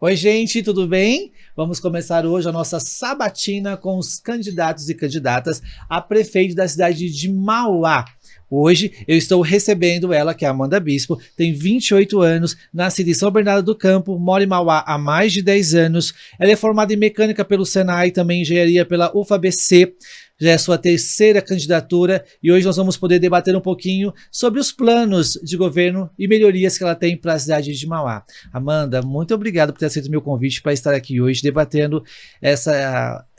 Oi, gente, tudo bem? Vamos começar hoje a nossa sabatina com os candidatos e candidatas a prefeito da cidade de Mauá. Hoje eu estou recebendo ela, que é a Amanda Bispo, tem 28 anos, nascida em São Bernardo do Campo, mora em Mauá há mais de 10 anos. Ela é formada em mecânica pelo Senai, também em engenharia pela UFABC. Já é a sua terceira candidatura e hoje nós vamos poder debater um pouquinho sobre os planos de governo e melhorias que ela tem para a cidade de Mauá. Amanda, muito obrigado por ter aceito o meu convite para estar aqui hoje debatendo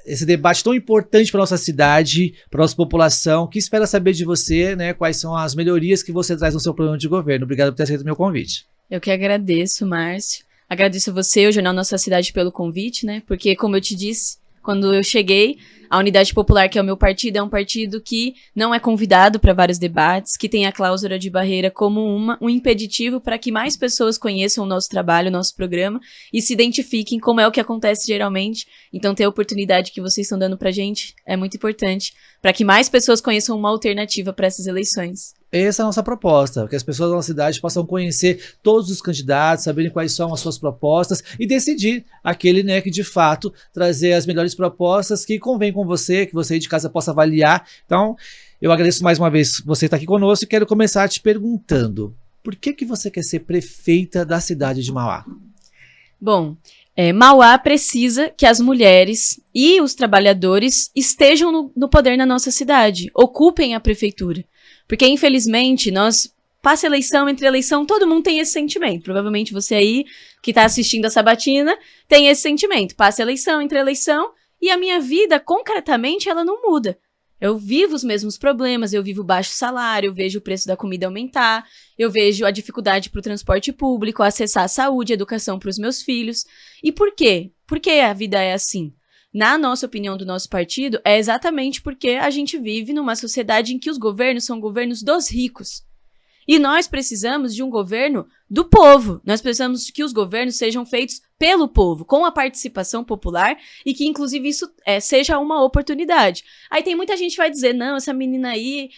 esse debate tão importante para nossa cidade, para nossa população, que espera saber de você, né, quais são as melhorias que você traz no seu plano de governo. Obrigado por ter aceito o meu convite. Eu que agradeço, Márcio. Agradeço a você, o Jornal Nossa Cidade, pelo convite, né? Porque, como eu te disse, quando eu cheguei, a Unidade Popular, que é o meu partido, é um partido que não é convidado para vários debates, que tem a cláusula de barreira como um impeditivo para que mais pessoas conheçam o nosso trabalho, o nosso programa e se identifiquem, como é o que acontece geralmente. Então, ter a oportunidade que vocês estão dando para a gente é muito importante, para que mais pessoas conheçam uma alternativa para essas eleições. Essa é a nossa proposta, que as pessoas da nossa cidade possam conhecer todos os candidatos, saberem quais são as suas propostas e decidir aquele, né, que de fato trazer as melhores propostas que convém com você, que você aí de casa possa avaliar. Então, eu agradeço mais uma vez você estar aqui conosco e quero começar te perguntando, por que você quer ser prefeita da cidade de Mauá? Bom, Mauá precisa que as mulheres e os trabalhadores estejam no poder na nossa cidade, ocupem a prefeitura. Porque, infelizmente, passa eleição, entre eleição, todo mundo tem esse sentimento. Provavelmente você aí, que está assistindo a sabatina, tem esse sentimento. Passa eleição, entre eleição, e a minha vida, concretamente, ela não muda. Eu vivo os mesmos problemas, eu vivo baixo salário, eu vejo o preço da comida aumentar, eu vejo a dificuldade para o transporte público, acessar a saúde, a educação para os meus filhos. E por quê? Por que a vida é assim? Na nossa opinião do nosso partido, é exatamente porque a gente vive numa sociedade em que os governos são governos dos ricos. E nós precisamos de um governo do povo. Nós precisamos que os governos sejam feitos pelo povo, com a participação popular e que, inclusive, isso seja uma oportunidade. Aí tem muita gente que vai dizer, não, essa menina aí,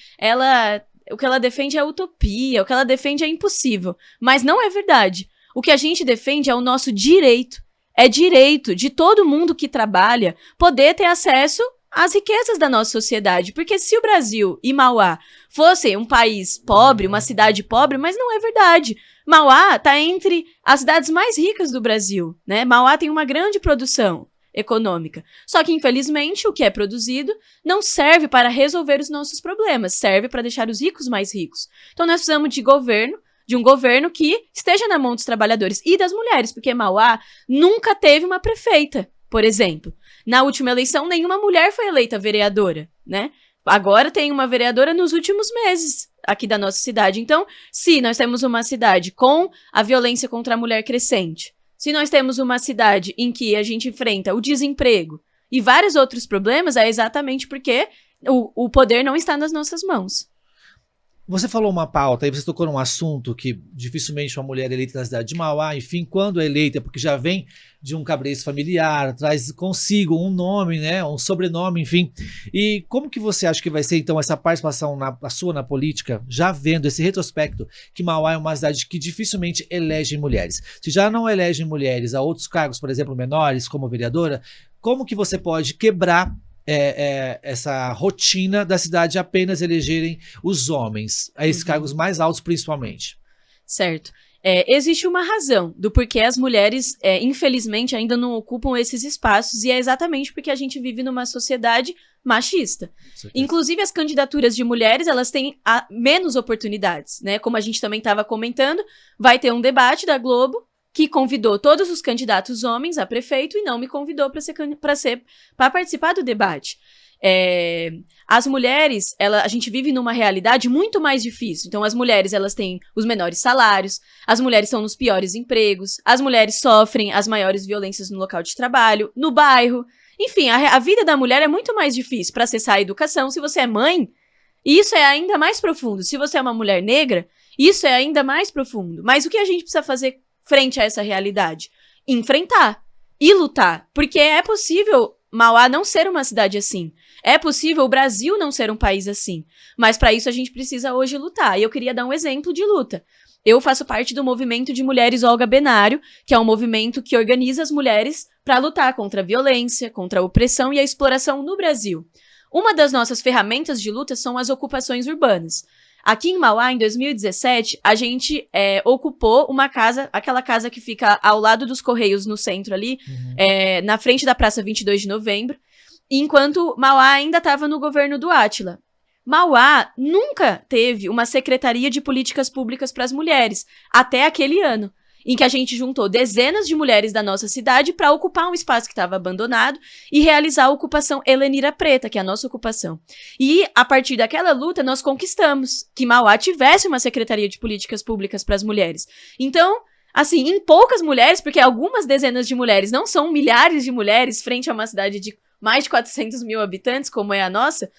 o que ela defende é utopia, o que ela defende é impossível. Mas não é verdade. O que a gente defende é o nosso direito. É direito de todo mundo que trabalha poder ter acesso às riquezas da nossa sociedade. Porque se o Brasil e Mauá fossem um país pobre, uma cidade pobre, mas não é verdade. Mauá está entre as cidades mais ricas do Brasil, né? Mauá tem uma grande produção econômica. Só que, infelizmente, o que é produzido não serve para resolver os nossos problemas, serve para deixar os ricos mais ricos. Então, nós precisamos de um governo que esteja na mão dos trabalhadores e das mulheres, porque Mauá nunca teve uma prefeita, por exemplo. Na última eleição, nenhuma mulher foi eleita vereadora, né? Agora tem uma vereadora nos últimos meses aqui da nossa cidade. Então, se nós temos uma cidade com a violência contra a mulher crescente, se nós temos uma cidade em que a gente enfrenta o desemprego e vários outros problemas, é exatamente porque o poder não está nas nossas mãos. Você falou uma pauta, aí você tocou num assunto que dificilmente uma mulher eleita na cidade de Mauá, enfim, quando é eleita, porque já vem de um cabresto familiar, traz consigo um nome, né, um sobrenome, enfim. E como que você acha que vai ser, então, essa participação sua na política, já vendo esse retrospecto, que Mauá é uma cidade que dificilmente elege mulheres? Se já não elegem mulheres a outros cargos, por exemplo, menores, como vereadora, como que você pode quebrar essa rotina da cidade apenas elegerem os homens, a esses cargos mais altos principalmente? Certo. Existe uma razão do porquê as mulheres, infelizmente, ainda não ocupam esses espaços, e é exatamente porque a gente vive numa sociedade machista. Inclusive, as candidaturas de mulheres, elas têm menos oportunidades, né? Como a gente também estava comentando, vai ter um debate da Globo que convidou todos os candidatos homens a prefeito e não me convidou para participar do debate. As mulheres, a gente vive numa realidade muito mais difícil. Então, as mulheres, elas têm os menores salários, as mulheres estão nos piores empregos, as mulheres sofrem as maiores violências no local de trabalho, no bairro. Enfim, a vida da mulher é muito mais difícil para acessar a educação. Se você é mãe, isso é ainda mais profundo. Se você é uma mulher negra, isso é ainda mais profundo. Mas o que a gente precisa fazer frente a essa realidade? Enfrentar e lutar, porque é possível Mauá não ser uma cidade assim. É possível o Brasil não ser um país assim. Mas para isso a gente precisa hoje lutar. E eu queria dar um exemplo de luta. Eu faço parte do movimento de mulheres Olga Benário, que é um movimento que organiza as mulheres para lutar contra a violência, contra a opressão e a exploração no Brasil. Uma das nossas ferramentas de luta são as ocupações urbanas. Aqui em Mauá, em 2017, a gente ocupou uma casa, aquela casa que fica ao lado dos Correios, no centro ali, na frente da Praça 22 de Novembro, enquanto Mauá ainda estava no governo do Átila. Mauá nunca teve uma secretaria de políticas públicas para as mulheres, até aquele ano, em que a gente juntou dezenas de mulheres da nossa cidade para ocupar um espaço que estava abandonado e realizar a ocupação Helenira Preta, que é a nossa ocupação. E, a partir daquela luta, nós conquistamos que Mauá tivesse uma secretaria de políticas públicas para as mulheres. Então, assim, em poucas mulheres, porque algumas dezenas de mulheres não são milhares de mulheres frente a uma cidade de mais de 400 mil habitantes, como é a nossa,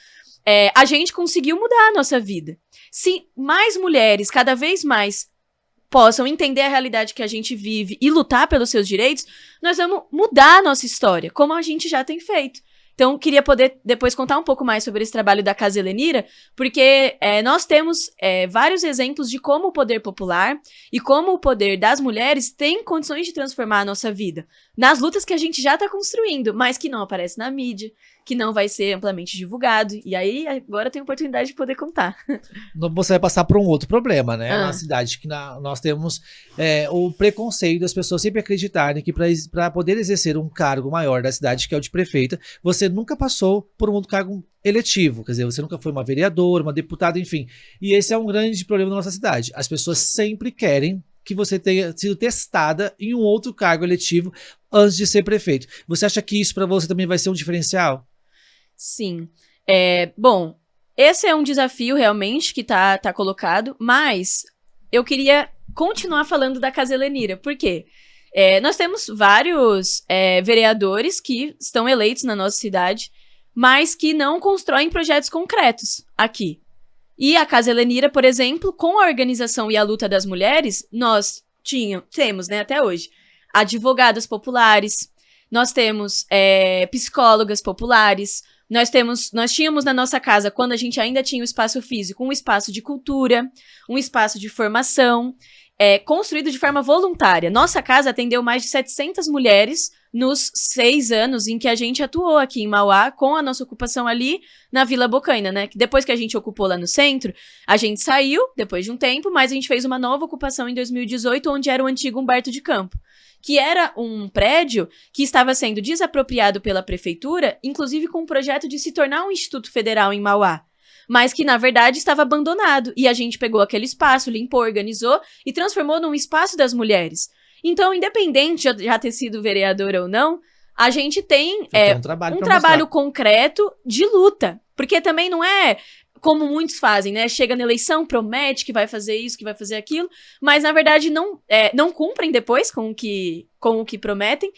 a gente conseguiu mudar a nossa vida. Se mais mulheres, cada vez mais, possam entender a realidade que a gente vive e lutar pelos seus direitos, nós vamos mudar a nossa história, como a gente já tem feito. Então, queria poder depois contar um pouco mais sobre esse trabalho da Casa Helenira, porque nós temos vários exemplos de como o poder popular e como o poder das mulheres tem condições de transformar a nossa vida. Nas lutas que a gente já está construindo, mas que não aparece na mídia, que não vai ser amplamente divulgado. E aí, agora tem a oportunidade de poder contar. Você vai passar por um outro problema, né? Na cidade, que nós temos o preconceito das pessoas sempre acreditarem que para poder exercer um cargo maior da cidade, que é o de prefeita, você nunca passou por um outro cargo eletivo. Quer dizer, você nunca foi uma vereadora, uma deputada, enfim. E esse é um grande problema da nossa cidade. As pessoas sempre querem que você tenha sido testada em um outro cargo eletivo antes de ser prefeito. Você acha que isso para você também vai ser um diferencial? Sim. Bom, esse é um desafio realmente que tá colocado, mas eu queria continuar falando da Casa Helenira. Por quê? Nós temos vários vereadores que estão eleitos na nossa cidade, mas que não constroem projetos concretos aqui. E a Casa Helenira, por exemplo, com a organização e a luta das mulheres, nós temos, né, até hoje, advogadas populares, nós temos psicólogas populares, nós tínhamos na nossa casa, quando a gente ainda tinha o espaço físico, um espaço de cultura, um espaço de formação, construído de forma voluntária. Nossa casa atendeu mais de 700 mulheres nos 6 anos em que a gente atuou aqui em Mauá, com a nossa ocupação ali na Vila Bocaina, né? Depois que a gente ocupou lá no centro, a gente saiu, depois de um tempo, mas a gente fez uma nova ocupação em 2018, onde era o antigo Humberto de Campo, que era um prédio que estava sendo desapropriado pela prefeitura, inclusive com o projeto de se tornar um Instituto Federal em Mauá, mas que, na verdade, estava abandonado. E a gente pegou aquele espaço, limpou, organizou e transformou num espaço das mulheres. Então, independente de já ter sido vereadora ou não, a gente tem um trabalho concreto de luta. Porque também não é como muitos fazem, né? Chega na eleição, promete que vai fazer isso, que vai fazer aquilo, mas na verdade não cumprem depois com o que prometem,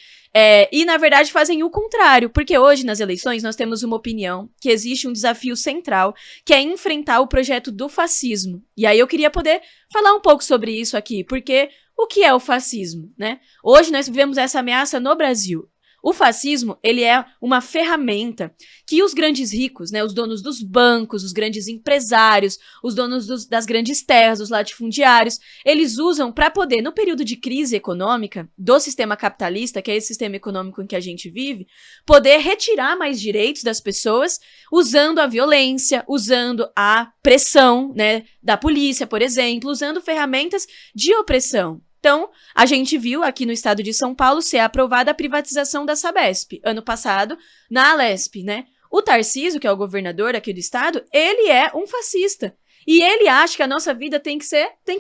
e na verdade fazem o contrário, porque hoje nas eleições nós temos uma opinião que existe um desafio central, que é enfrentar o projeto do fascismo. E aí eu queria poder falar um pouco sobre isso aqui, porque o que é o fascismo, né? Hoje nós vivemos essa ameaça no Brasil. O fascismo, ele é uma ferramenta que os grandes ricos, né, os donos dos bancos, os grandes empresários, os donos das grandes terras, os latifundiários, eles usam para poder, no período de crise econômica do sistema capitalista, que é esse sistema econômico em que a gente vive, poder retirar mais direitos das pessoas usando a violência, usando a pressão, né, da polícia, por exemplo, usando ferramentas de opressão. Então, a gente viu aqui no estado de São Paulo ser aprovada a privatização da Sabesp, ano passado, na Alesp, né? O Tarcísio, que é o governador aqui do estado, ele é um fascista. E ele acha que a nossa vida tem que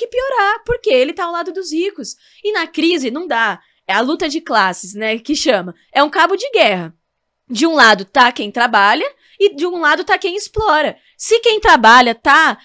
piorar, porque ele tá ao lado dos ricos. E na crise não dá. É a luta de classes, né, que chama. É um cabo de guerra. De um lado tá quem trabalha e de um lado tá quem explora. Se quem trabalha tá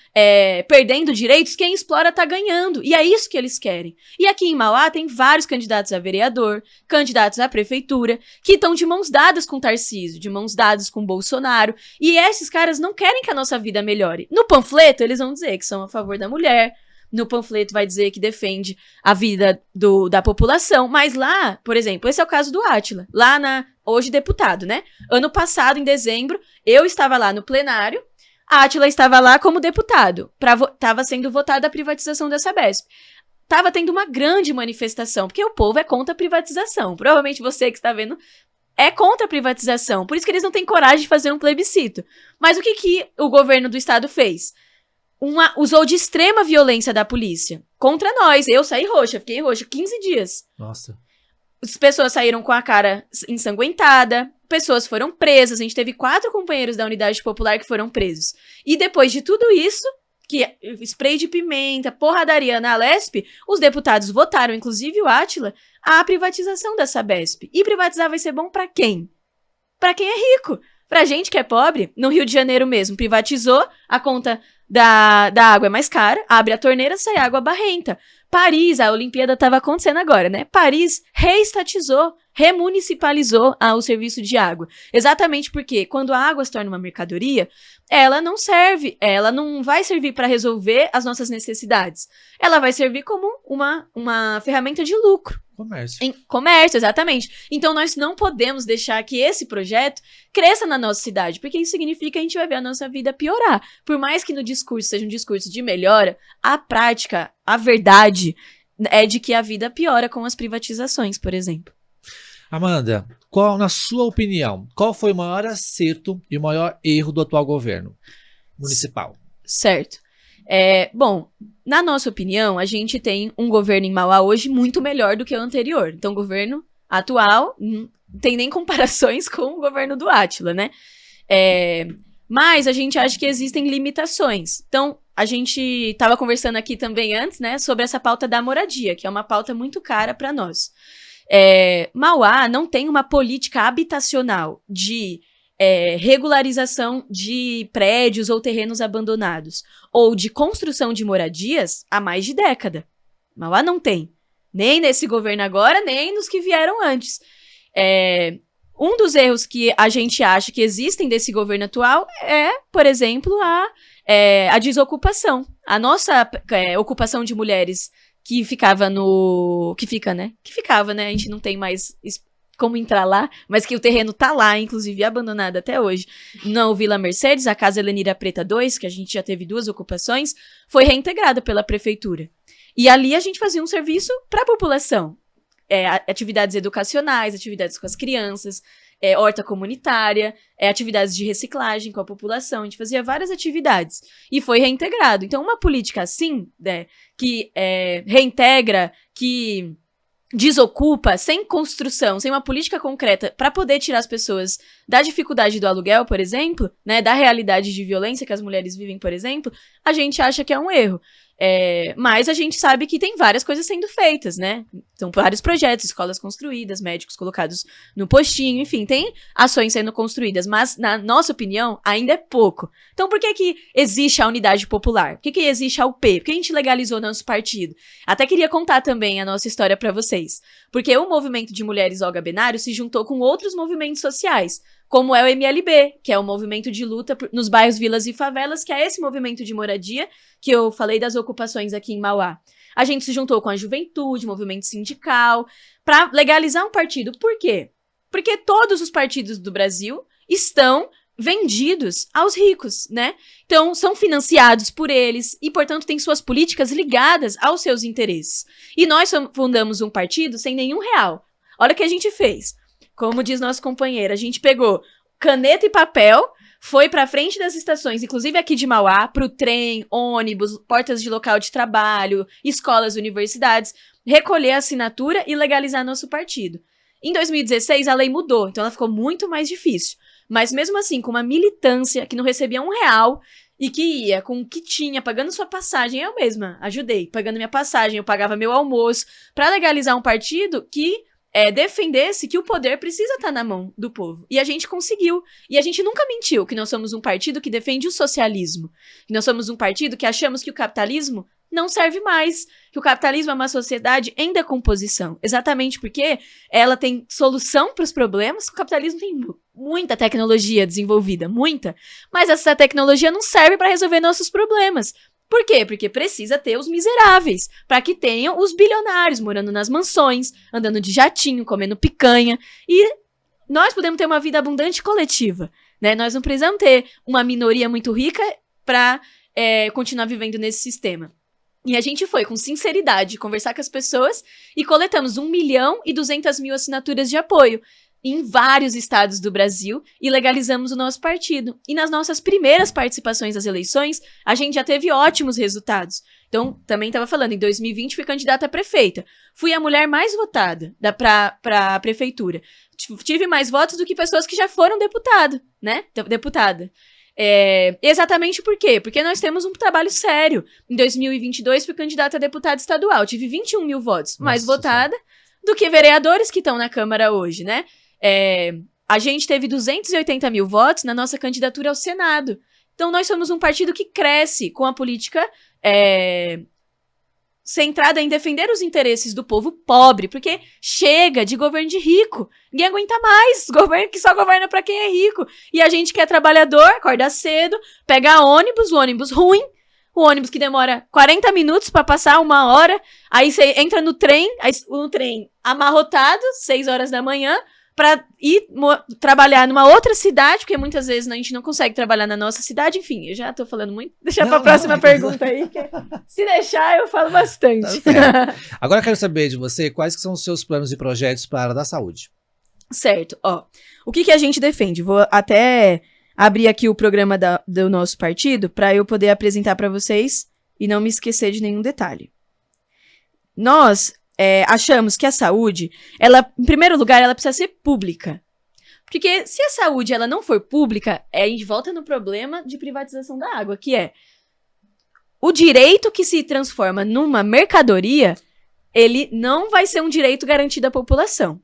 perdendo direitos, quem explora tá ganhando. E é isso que eles querem. E aqui em Mauá tem vários candidatos a vereador, candidatos à prefeitura, que estão de mãos dadas com Tarcísio, de mãos dadas com Bolsonaro. E esses caras não querem que a nossa vida melhore. No panfleto, eles vão dizer que são a favor da mulher, no panfleto vai dizer que defende a vida da população, mas lá, por exemplo, esse é o caso do Átila, hoje deputado, né? Ano passado, em dezembro, eu estava lá no plenário, a Átila estava lá como deputado, estava sendo votada a privatização da Sabesp. Estava tendo uma grande manifestação, porque o povo é contra a privatização. Provavelmente você que está vendo é contra a privatização, por isso que eles não têm coragem de fazer um plebiscito. Mas o que o governo do estado fez? Usou de extrema violência da polícia contra nós. Eu saí roxa, fiquei roxa 15 dias. Nossa. As pessoas saíram com a cara ensanguentada, pessoas foram presas, a gente teve 4 companheiros da Unidade Popular que foram presos. E depois de tudo isso, que spray de pimenta, porradaria na Alesp, os deputados votaram, inclusive o Átila, a privatização da Sabesp. E privatizar vai ser bom pra quem? Pra quem é rico. Pra gente que é pobre, no Rio de Janeiro mesmo, privatizou, a conta da água é mais cara, abre a torneira, sai água barrenta. Paris, a Olimpíada estava acontecendo agora, né? Paris reestatizou, remunicipalizou o serviço de água. Exatamente porque quando a água se torna uma mercadoria, ela não vai servir para resolver as nossas necessidades. Ela vai servir como uma ferramenta de lucro. Comércio, exatamente. Então, nós não podemos deixar que esse projeto cresça na nossa cidade, porque isso significa que a gente vai ver a nossa vida piorar. Por mais que no discurso seja um discurso de melhora, a prática, a verdade é de que a vida piora com as privatizações, por exemplo. Amanda, na sua opinião, qual foi o maior acerto e o maior erro do atual governo municipal? Certo. Bom, na nossa opinião, a gente tem um governo em Mauá hoje muito melhor do que o anterior. Então, o governo atual não tem nem comparações com o governo do Átila, né? Mas a gente acha que existem limitações. Então, a gente estava conversando aqui também antes, né, sobre essa pauta da moradia, que é uma pauta muito cara para nós. Mauá não tem uma política habitacional de regularização de prédios ou terrenos abandonados, ou de construção de moradias há mais de década. Mauá não tem. Nem nesse governo agora, nem nos que vieram antes. Um dos erros que a gente acha que existem desse governo atual é, por exemplo, a desocupação. A nossa ocupação de mulheres que ficava, né? A gente não tem mais como entrar lá, mas que o terreno tá lá, inclusive abandonado até hoje. No Vila Mercedes, a Casa Helenira Preta 2, que a gente já teve 2 ocupações, foi reintegrada pela prefeitura. E ali a gente fazia um serviço para a população. Atividades educacionais, atividades com as crianças, horta comunitária, atividades de reciclagem com a população. A gente fazia várias atividades e foi reintegrado. Então, uma política assim, né, que reintegra, que desocupa, sem construção, sem uma política concreta para poder tirar as pessoas da dificuldade do aluguel, por exemplo, né, da realidade de violência que as mulheres vivem, por exemplo, a gente acha que é um erro. Mas a gente sabe que tem várias coisas sendo feitas, né? São vários projetos, escolas construídas, médicos colocados no postinho, enfim, tem ações sendo construídas, mas, na nossa opinião, ainda é pouco. Então, por que existe a Unidade Popular? Por que existe a UP? Por que a gente legalizou nosso partido? Até queria contar também a nossa história para vocês. Porque o movimento de mulheres Olga Benário se juntou com outros movimentos sociais, como é o MLB, que é o movimento de luta nos bairros, vilas e favelas, que é esse movimento de moradia que eu falei das ocupações aqui em Mauá. A gente se juntou com a juventude, movimento sindical, para legalizar um partido. Por quê? Porque todos os partidos do Brasil estão vendidos aos ricos, né? Então, são financiados por eles e, portanto, têm suas políticas ligadas aos seus interesses. E nós fundamos um partido sem nenhum real. Olha o que a gente fez. Como diz nosso companheiro, a gente pegou caneta e papel, foi pra frente das estações, inclusive aqui de Mauá, pro trem, ônibus, portas de local de trabalho, escolas, universidades, recolher a assinatura e legalizar nosso partido. Em 2016, a lei mudou, então ela ficou muito mais difícil. Mas mesmo assim, com uma militância que não recebia R$1 e que ia com o que tinha, pagando sua passagem, eu mesma ajudei, pagando minha passagem, eu pagava meu almoço, pra legalizar um partido que defendesse que o poder precisa estar na mão do povo. E a gente conseguiu. E a gente nunca mentiu que nós somos um partido que defende o socialismo. Que nós somos um partido que achamos que o capitalismo não serve mais. Que o capitalismo é uma sociedade em decomposição. Exatamente porque ela tem solução para os problemas. O capitalismo tem muita tecnologia desenvolvida, muita. Mas essa tecnologia não serve para resolver nossos problemas. Por quê? Porque precisa ter os miseráveis, para que tenham os bilionários morando nas mansões, andando de jatinho, comendo picanha, e nós podemos ter uma vida abundante e coletiva, né? Nós não precisamos ter uma minoria muito rica para continuar vivendo nesse sistema. E a gente foi, com sinceridade, conversar com as pessoas e coletamos 1.200.000 assinaturas de apoio em vários estados do Brasil e legalizamos o nosso partido. E nas nossas primeiras participações às eleições, a gente já teve ótimos resultados. Então, também estava falando, em 2020 fui candidata a prefeita. Fui a mulher mais votada para a prefeitura. Tive mais votos do que pessoas que já foram deputada. Exatamente por quê? Porque nós temos um trabalho sério. Em 2022 fui candidata a deputada estadual. Tive 21.000 votos, mais votada do que vereadores que estão na Câmara hoje, né? A gente teve 280.000 votos na nossa candidatura ao Senado. Então, nós somos um partido que cresce com a política centrada em defender os interesses do povo pobre, porque chega de governo de rico. Ninguém aguenta mais governo que só governa pra quem é rico. E a gente que é trabalhador, acorda cedo, pega ônibus, o ônibus ruim, o ônibus que demora 40 minutos pra passar 1 hora, aí você entra no trem, o trem amarrotado, 6 horas da manhã, pra ir trabalhar numa outra cidade, porque muitas vezes a gente não consegue trabalhar na nossa cidade. Enfim, eu já tô falando muito. Deixa pra próxima pergunta aí, que se deixar eu falo bastante. Tá. Agora eu quero saber de você, quais que são os seus planos e projetos para a área da saúde? Certo, o que a gente defende? Vou até abrir aqui o programa do nosso partido para eu poder apresentar para vocês e não me esquecer de nenhum detalhe. Nós achamos que a saúde, em primeiro lugar, ela precisa ser pública. Porque se a saúde ela não for pública, a gente volta no problema de privatização da água, que é o direito que se transforma numa mercadoria, ele não vai ser um direito garantido à população.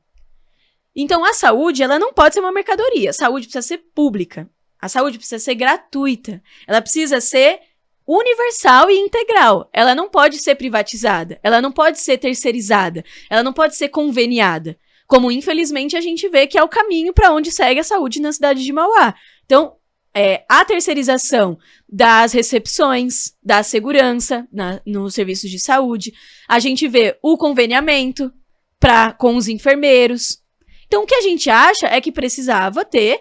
Então, a saúde, ela não pode ser uma mercadoria. A saúde precisa ser pública. A saúde precisa ser gratuita. Ela precisa ser universal e integral. Ela não pode ser privatizada. Ela não pode ser terceirizada. Ela não pode ser conveniada. Como, infelizmente, a gente vê que é o caminho para onde segue a saúde na cidade de Mauá. Então, a terceirização das recepções, da segurança nos serviços de saúde. A gente vê o conveniamento com os enfermeiros. Então, o que a gente acha é que precisava ter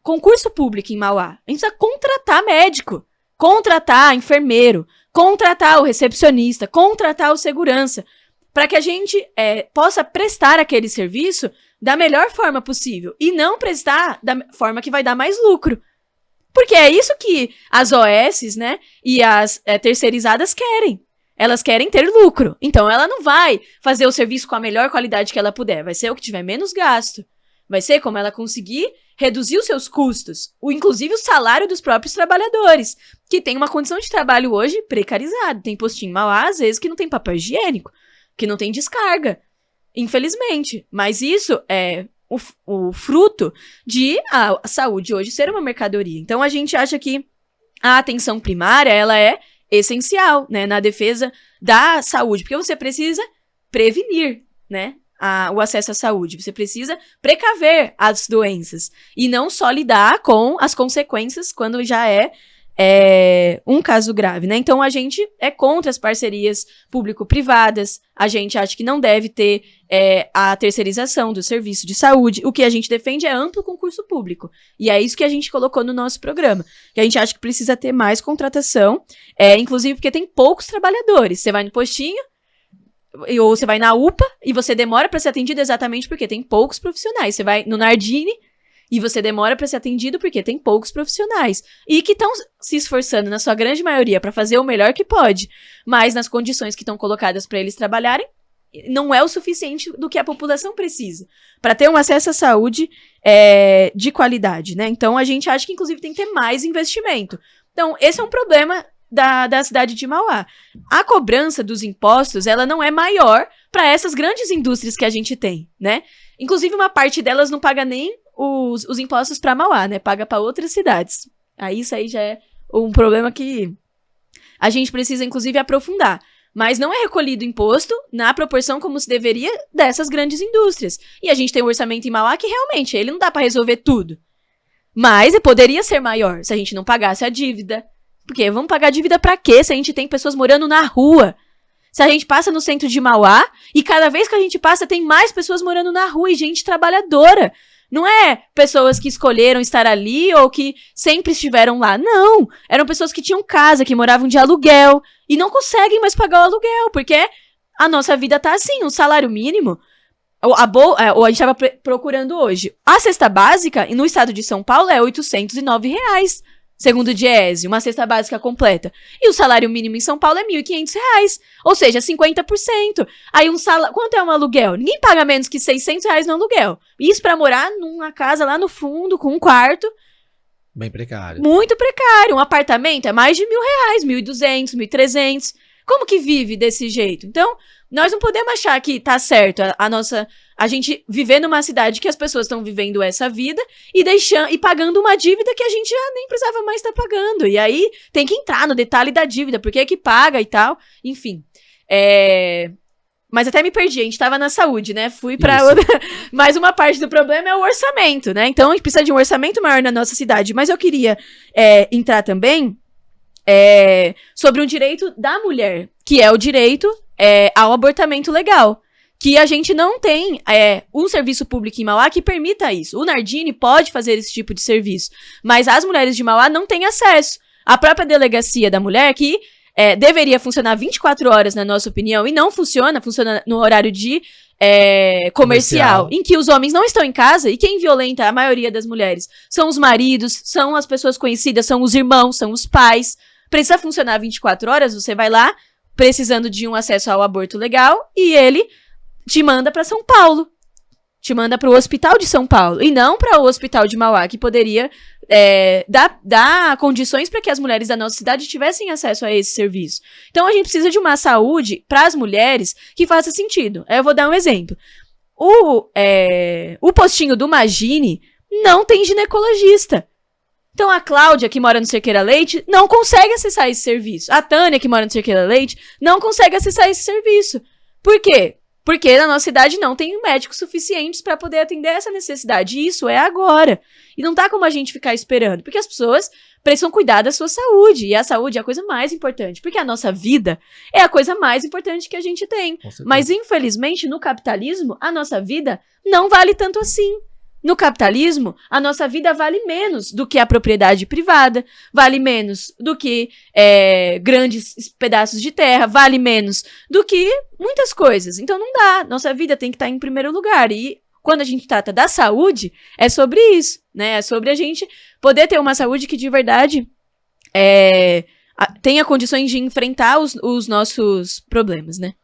concurso público em Mauá. A gente precisa contratar médico, contratar enfermeiro, contratar o recepcionista, contratar o segurança, para que a gente possa prestar aquele serviço da melhor forma possível e não prestar da forma que vai dar mais lucro. Porque é isso que as OS, né, e as terceirizadas querem. Elas querem ter lucro. Então, ela não vai fazer o serviço com a melhor qualidade que ela puder. Vai ser o que tiver menos gasto. Vai ser como ela conseguir reduzir os seus custos. Inclusive o salário dos próprios trabalhadores, que tem uma condição de trabalho hoje precarizada. Tem postinho em Mauá, às vezes, que não tem papel higiênico, que não tem descarga. Infelizmente. Mas isso é o fruto de a saúde hoje ser uma mercadoria. Então, a gente acha que a atenção primária, ela é essencial, né, na defesa da saúde, porque você precisa prevenir, né, o acesso à saúde, você precisa precaver as doenças e não só lidar com as consequências quando já é um caso grave, né? Então, a gente é contra as parcerias público-privadas, a gente acha que não deve ter a terceirização do serviço de saúde. O que a gente defende é amplo concurso público, e é isso que a gente colocou no nosso programa, que a gente acha que precisa ter mais contratação, inclusive porque tem poucos trabalhadores. Você vai no postinho, ou você vai na UPA, e você demora para ser atendido exatamente porque tem poucos profissionais. Você vai no Nardini, e você demora para ser atendido porque tem poucos profissionais. E que estão se esforçando, na sua grande maioria, para fazer o melhor que pode. Mas nas condições que estão colocadas para eles trabalharem, não é o suficiente do que a população precisa. Para ter um acesso à saúde de qualidade, né? Então, a gente acha que, inclusive, tem que ter mais investimento. Então, esse é um problema da cidade de Mauá. A cobrança dos impostos, ela não é maior para essas grandes indústrias que a gente tem, né? Inclusive, uma parte delas não paga nem os impostos para Mauá, né? Paga para outras cidades. Aí isso aí já é um problema que a gente precisa, inclusive, aprofundar. Mas não é recolhido imposto na proporção como se deveria dessas grandes indústrias. E a gente tem um orçamento em Mauá que realmente ele não dá para resolver tudo. Mas poderia ser maior se a gente não pagasse a dívida Porque vamos pagar dívida pra quê se a gente tem pessoas morando na rua? Se a gente passa no centro de Mauá e cada vez que a gente passa tem mais pessoas morando na rua e gente trabalhadora. Não é pessoas que escolheram estar ali ou que sempre estiveram lá. Não. Eram pessoas que tinham casa, que moravam de aluguel e não conseguem mais pagar o aluguel, porque a nossa vida tá assim, um salário mínimo. A gente tava procurando hoje. A cesta básica no estado de São Paulo é R$809, segundo o Diese, uma cesta básica completa. E o salário mínimo em São Paulo é R$1.500, ou seja, 50%. Aí quanto é um aluguel? Ninguém paga menos que R$600 no aluguel. Isso pra morar numa casa lá no fundo, com um quarto. Bem precário. Muito precário. Um apartamento é mais de R$1.000, 1.200, 1.300. Como que vive desse jeito? Então, nós não podemos achar que tá certo a gente viver numa cidade que as pessoas estão vivendo essa vida e pagando uma dívida que a gente já nem precisava mais estar pagando. E aí tem que entrar no detalhe da dívida, por que paga e tal. Enfim. Mas até me perdi, a gente tava na saúde, né? Fui pra outra. Mais uma parte do problema é o orçamento, né? Então a gente precisa de um orçamento maior na nossa cidade. Mas eu queria entrar também sobre um direito da mulher, que é o direito ao abortamento legal. Que a gente não tem um serviço público em Mauá que permita isso. O Nardini pode fazer esse tipo de serviço, mas as mulheres de Mauá não têm acesso. A própria delegacia da mulher, que deveria funcionar 24 horas, na nossa opinião, e não funciona no horário de comercial, em que os homens não estão em casa, e quem violenta a maioria das mulheres são os maridos, são as pessoas conhecidas, são os irmãos, são os pais. Precisa funcionar 24 horas, você vai lá, precisando de um acesso ao aborto legal, e ele te manda para São Paulo. Te manda para o Hospital de São Paulo. E não para o Hospital de Mauá, que poderia dar condições para que as mulheres da nossa cidade tivessem acesso a esse serviço. Então, a gente precisa de uma saúde para as mulheres que faça sentido. Eu vou dar um exemplo. O postinho do Magine não tem ginecologista. Então, a Cláudia, que mora no Cerqueira Leite, não consegue acessar esse serviço. A Tânia, que mora no Cerqueira Leite, não consegue acessar esse serviço. Por quê? Porque na nossa cidade não tem médicos suficientes para poder atender essa necessidade. E isso é agora. E não tá como a gente ficar esperando. Porque as pessoas precisam cuidar da sua saúde. E a saúde é a coisa mais importante. Porque a nossa vida é a coisa mais importante que a gente tem. Mas, infelizmente, no capitalismo, a nossa vida não vale tanto assim. No capitalismo, a nossa vida vale menos do que a propriedade privada, vale menos do que grandes pedaços de terra, vale menos do que muitas coisas. Então não dá, nossa vida tem que estar em primeiro lugar. E quando a gente trata da saúde, é sobre isso, né? É sobre a gente poder ter uma saúde que de verdade tenha condições de enfrentar os nossos problemas, né?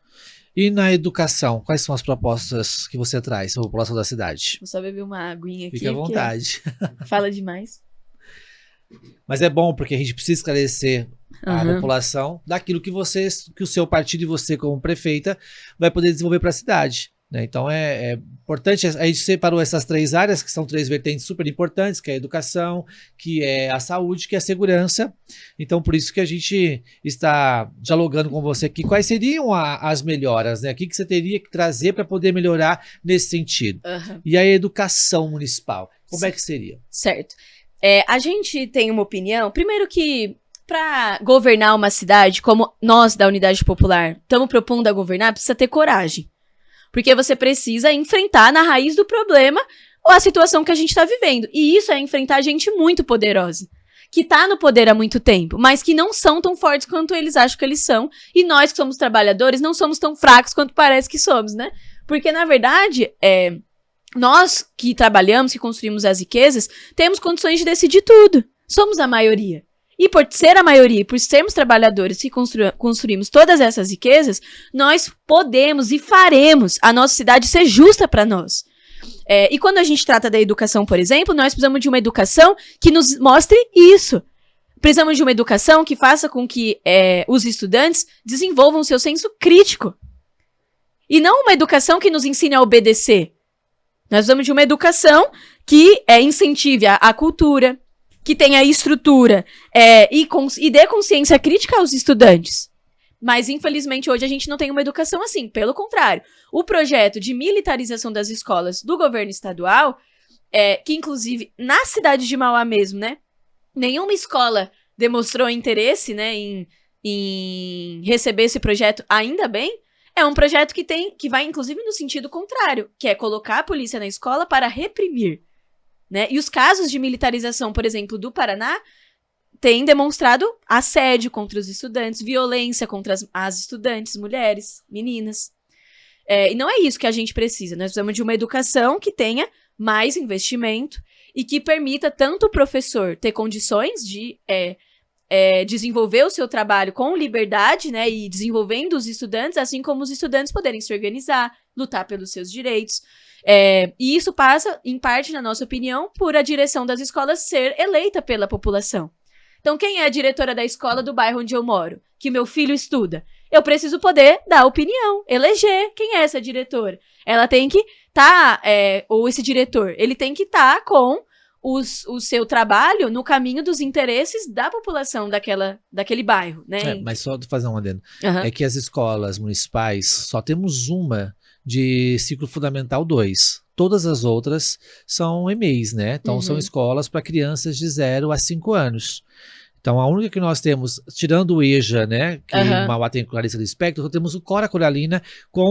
E na educação, quais são as propostas que você traz para a população da cidade? Vou só beber uma aguinha aqui. Fique à vontade. Fala demais. Mas é bom, porque a gente precisa esclarecer a população daquilo que o seu partido e você, como prefeita, vai poder desenvolver para a cidade. Né? Então é importante, a gente separou essas 3 áreas, que são 3 vertentes super importantes, que é a educação, que é a saúde, que é a segurança. Então por isso que a gente está dialogando com você aqui. Quais seriam as melhoras, né? O que você teria que trazer para poder melhorar nesse sentido? E a educação municipal, como é que seria? Certo. A gente tem uma opinião, primeiro que para governar uma cidade, como nós da Unidade Popular estamos propondo a governar, precisa ter coragem. Porque você precisa enfrentar na raiz do problema a situação que a gente está vivendo. E isso é enfrentar gente muito poderosa, que está no poder há muito tempo, mas que não são tão fortes quanto eles acham que eles são. E nós que somos trabalhadores não somos tão fracos quanto parece que somos, né? Porque, na verdade, nós que trabalhamos, que construímos as riquezas, temos condições de decidir tudo. Somos a maioria. E por ser a maioria, por sermos trabalhadores que construímos todas essas riquezas, nós podemos e faremos a nossa cidade ser justa para nós. E quando a gente trata da educação, por exemplo, nós precisamos de uma educação que nos mostre isso. Precisamos de uma educação que faça com que os estudantes desenvolvam o seu senso crítico. E não uma educação que nos ensine a obedecer. Nós precisamos de uma educação que incentive a cultura, que tenha estrutura e dê consciência crítica aos estudantes. Mas, infelizmente, hoje a gente não tem uma educação assim. Pelo contrário, o projeto de militarização das escolas do governo estadual, que inclusive na cidade de Mauá mesmo, né? Nenhuma escola demonstrou interesse, né, em receber esse projeto, ainda bem, é um projeto que vai, inclusive, no sentido contrário, que é colocar a polícia na escola para reprimir, né? E os casos de militarização, por exemplo, do Paraná, têm demonstrado assédio contra os estudantes, violência contra as estudantes, mulheres, meninas. E não é isso que a gente precisa. Nós precisamos de uma educação que tenha mais investimento e que permita tanto o professor ter condições de desenvolver o seu trabalho com liberdade, né, e desenvolvendo os estudantes, assim como os estudantes poderem se organizar, lutar pelos seus direitos. E isso passa, em parte, na nossa opinião, por a direção das escolas ser eleita pela população. Então, quem é a diretora da escola do bairro onde eu moro, que meu filho estuda? Eu preciso poder dar opinião, eleger quem é essa diretora. Ela tem que estar, ou esse diretor, ele tem que estar com o seu trabalho no caminho dos interesses da população daquele bairro, né? Mas só fazer um adendo. Uhum. É que as escolas municipais, só temos uma de ciclo fundamental 2. Todas as outras são EMEIs, né? Então são escolas para crianças de 0 a 5 anos. Então, a única que nós temos, tirando o EJA, né, que Mauá tem Clarissa Lispector, só temos o Cora Coralina com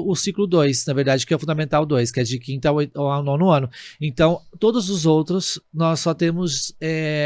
o ciclo 2, na verdade, que é o Fundamental 2, que é de 5º ao 9º ano. Então, todos os outros, nós só temos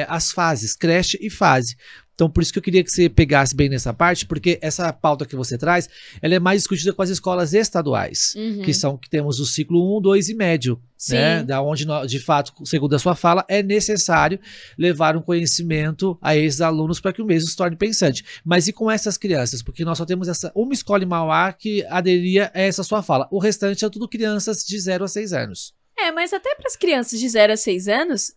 as fases, creche e fase. Então, por isso que eu queria que você pegasse bem nessa parte, porque essa pauta que você traz, ela é mais discutida com as escolas estaduais, que temos o ciclo 1, 2 e médio, né? Da onde, de fato, segundo a sua fala, é necessário levar um conhecimento a esses alunos para que o mesmo se torne pensante. Mas e com essas crianças? Porque nós só temos uma escola em Mauá que aderiria a essa sua fala. O restante é tudo crianças de 0 a 6 anos. Mas até para as crianças de 0 a 6 anos,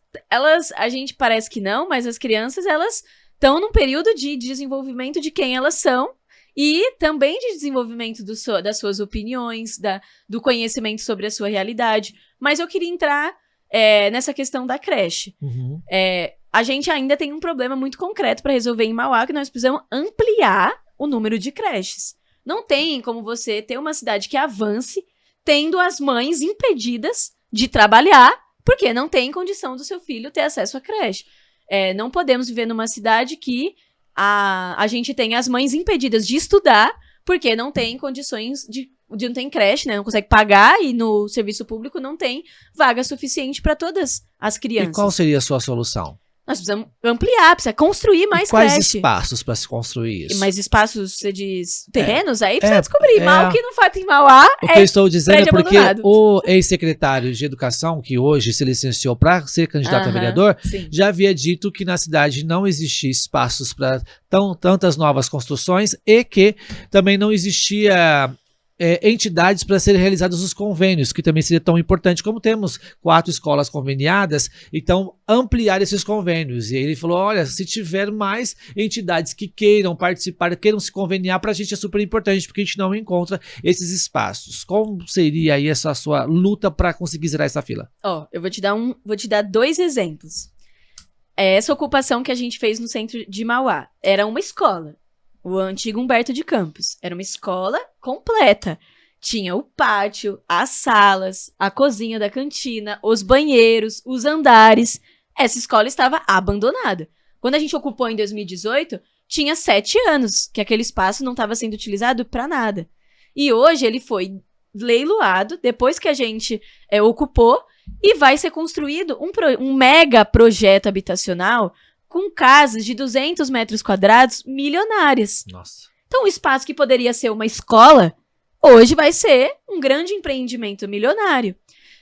a gente parece que não, mas as crianças, elas estão num período de desenvolvimento de quem elas são e também de desenvolvimento das suas opiniões, do conhecimento sobre a sua realidade. Mas eu queria entrar nessa questão da creche. A gente ainda tem um problema muito concreto para resolver em Mauá, que nós precisamos ampliar o número de creches. Não tem como você ter uma cidade que avance tendo as mães impedidas de trabalhar porque não tem condição do seu filho ter acesso à creche. Não podemos viver numa cidade que a gente tem as mães impedidas de estudar porque não tem condições não tem creche, né? Não consegue pagar e no serviço público não tem vaga suficiente para todas as crianças. E qual seria a sua solução? Nós precisamos ampliar, precisa construir mais quais creche. Espaços para se construir isso? Mais espaços, você diz, terrenos? Aí precisa descobrir. Mal que não falta em Mauá o que eu estou dizendo é porque abandonado. o ex-secretário de Educação, que hoje se licenciou para ser candidato a vereador, já havia dito que na cidade não existia espaços para tantas novas construções e que também não existia entidades para serem realizados os convênios, que também seria tão importante. Como temos 4 escolas conveniadas, então ampliar esses convênios. E aí ele falou, olha, se tiver mais entidades que queiram participar, queiram se conveniar, para a gente é super importante, porque a gente não encontra esses espaços. Como seria aí essa sua luta para conseguir zerar essa fila? Eu vou te dar 2 exemplos. Essa ocupação que a gente fez no centro de Mauá era uma escola. O antigo Humberto de Campos. Era uma escola completa. Tinha o pátio, as salas, a cozinha da cantina, os banheiros, os andares. Essa escola estava abandonada. Quando a gente ocupou em 2018, tinha 7 anos que aquele espaço não estava sendo utilizado para nada. E hoje ele foi leiloado, depois que a gente ocupou, e vai ser construído um mega projeto habitacional com casas de 200 metros quadrados milionárias. Nossa. Então, o espaço que poderia ser uma escola, hoje vai ser um grande empreendimento milionário.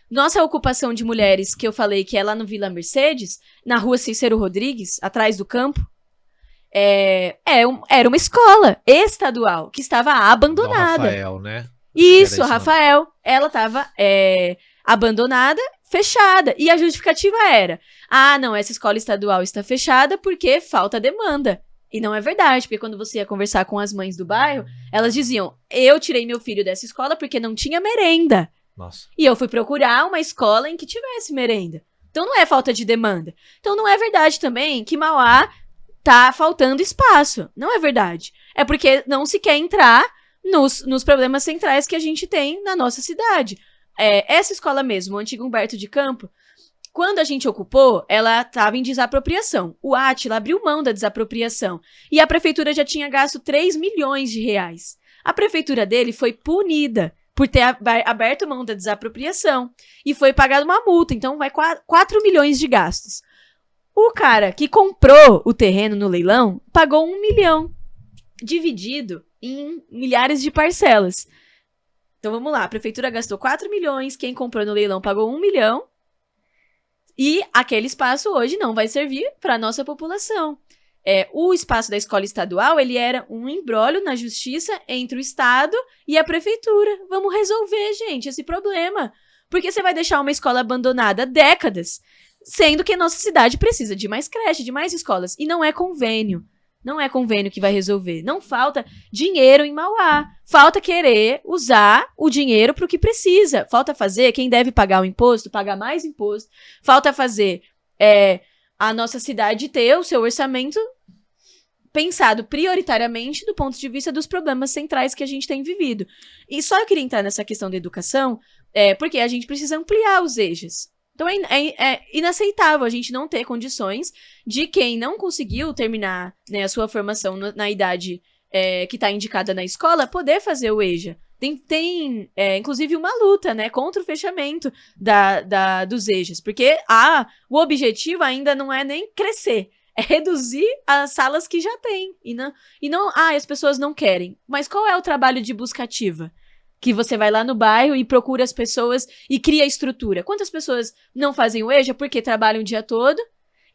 Nossa ocupação de mulheres, que eu falei que é lá no Vila Mercedes, na rua Cícero Rodrigues, atrás do campo, era uma escola estadual que estava abandonada. Do Rafael, né? Isso, a Rafael. Ela estava abandonada, fechada. E a justificativa era, não, essa escola estadual está fechada porque falta demanda. E não é verdade, porque quando você ia conversar com as mães do bairro, elas diziam, eu tirei meu filho dessa escola porque não tinha merenda. Nossa. E eu fui procurar uma escola em que tivesse merenda. Então não é falta de demanda. Então não é verdade também que Mauá tá faltando espaço. Não é verdade. É porque não se quer entrar nos problemas centrais que a gente tem na nossa cidade. Essa escola mesmo, o antigo Humberto de Campos, Quando a gente ocupou, ela estava em desapropriação. O Átila abriu mão da desapropriação. E a prefeitura já tinha gasto 3 milhões de reais. A prefeitura dele foi punida por ter aberto mão da desapropriação. E foi pagada uma multa. Então, vai 4 milhões de gastos. O cara que comprou o terreno no leilão pagou 1 milhão. Dividido em milhares de parcelas. Então, vamos lá. A prefeitura gastou 4 milhões. Quem comprou no leilão pagou 1 milhão. E aquele espaço hoje não vai servir para a nossa população. O espaço da escola estadual, ele era um imbróglio na justiça entre o Estado e a prefeitura. Vamos resolver, gente, esse problema. Porque você vai deixar uma escola abandonada há décadas, sendo que a nossa cidade precisa de mais creche, de mais escolas. E não é convênio. Não é convênio que vai resolver. Não falta dinheiro em Mauá. Falta querer usar o dinheiro para o que precisa. Falta fazer quem deve pagar o imposto, pagar mais imposto. Falta fazer a nossa cidade ter o seu orçamento pensado prioritariamente do ponto de vista dos problemas centrais que a gente tem vivido. E só eu queria entrar nessa questão da educação, porque a gente precisa ampliar os eixos. Então é inaceitável a gente não ter condições de quem não conseguiu terminar, né, a sua formação na idade que está indicada na escola, poder fazer o EJA. Tem inclusive, uma luta, né, contra o fechamento dos EJAs, porque o objetivo ainda não é nem crescer, é reduzir as salas que já tem. E não as pessoas não querem. Mas qual é o trabalho de busca ativa? Que você vai lá no bairro e procura as pessoas e cria estrutura. Quantas pessoas não fazem o EJA porque trabalham o dia todo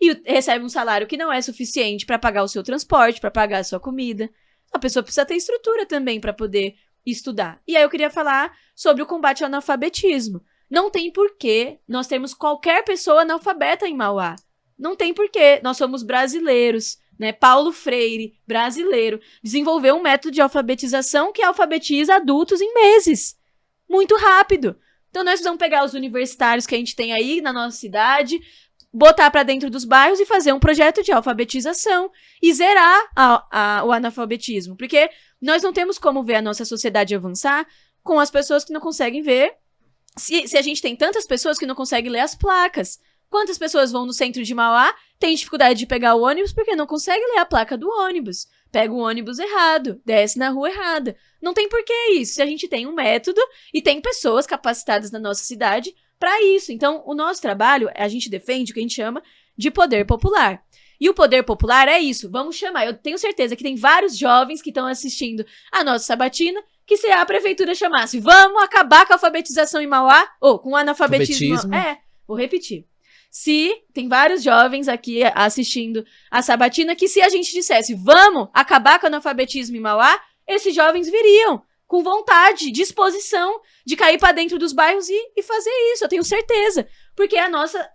e recebem um salário que não é suficiente para pagar o seu transporte, para pagar a sua comida? A pessoa precisa ter estrutura também para poder estudar. E aí eu queria falar sobre o combate ao analfabetismo. Não tem porquê nós termos qualquer pessoa analfabeta em Mauá. Não tem porquê. Nós somos brasileiros. Né? Paulo Freire, brasileiro, desenvolveu um método de alfabetização que alfabetiza adultos em meses. Muito rápido. Então nós precisamos pegar os universitários que a gente tem aí na nossa cidade, botar para dentro dos bairros e fazer um projeto de alfabetização e zerar o analfabetismo. Porque nós não temos como ver a nossa sociedade avançar com as pessoas que não conseguem ver. Se a gente tem tantas pessoas que não conseguem ler as placas. Quantas pessoas vão no centro de Mauá, tem dificuldade de pegar o ônibus porque não consegue ler a placa do ônibus. Pega o ônibus errado, desce na rua errada. Não tem porquê isso, se a gente tem um método e tem pessoas capacitadas na nossa cidade para isso. Então, o nosso trabalho, a gente defende o que a gente chama de poder popular. E o poder popular é isso, vamos chamar. Eu tenho certeza que tem vários jovens que estão assistindo a nossa sabatina, que se a prefeitura chamasse, vamos acabar com a alfabetização em Mauá, ou com o analfabetismo. Vou repetir. Se tem vários jovens aqui assistindo a sabatina que se a gente dissesse, vamos acabar com o analfabetismo em Mauá, esses jovens viriam com vontade, disposição de cair para dentro dos bairros e fazer isso, eu tenho certeza. Porque a nossa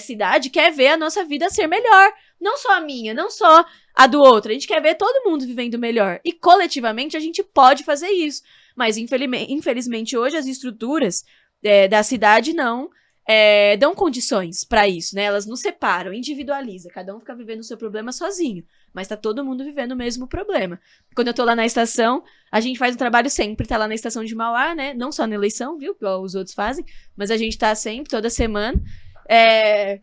cidade quer ver a nossa vida ser melhor. Não só a minha, não só a do outro. A gente quer ver todo mundo vivendo melhor. E coletivamente a gente pode fazer isso. Mas infelizmente hoje as estruturas da cidade não dão condições para isso, né? Elas nos separam, individualiza. Cada um fica vivendo o seu problema sozinho. Mas tá todo mundo vivendo o mesmo problema. Quando eu tô lá na estação, a gente faz um trabalho sempre, tá lá na estação de Mauá, né? Não só na eleição, viu? Igual os outros fazem. Mas a gente tá sempre, toda semana,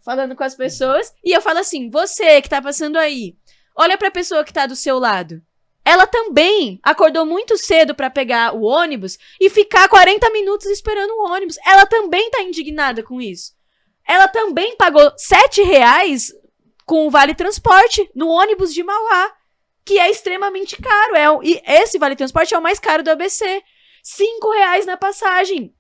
falando com as pessoas. E eu falo assim, você que tá passando aí, olha pra pessoa que tá do seu lado. Ela também acordou muito cedo pra pegar o ônibus e ficar 40 minutos esperando o ônibus. Ela também tá indignada com isso. Ela também pagou R$7 com o Vale Transporte no ônibus de Mauá, que é extremamente caro. E esse Vale Transporte é o mais caro do ABC. R$5 na passagem.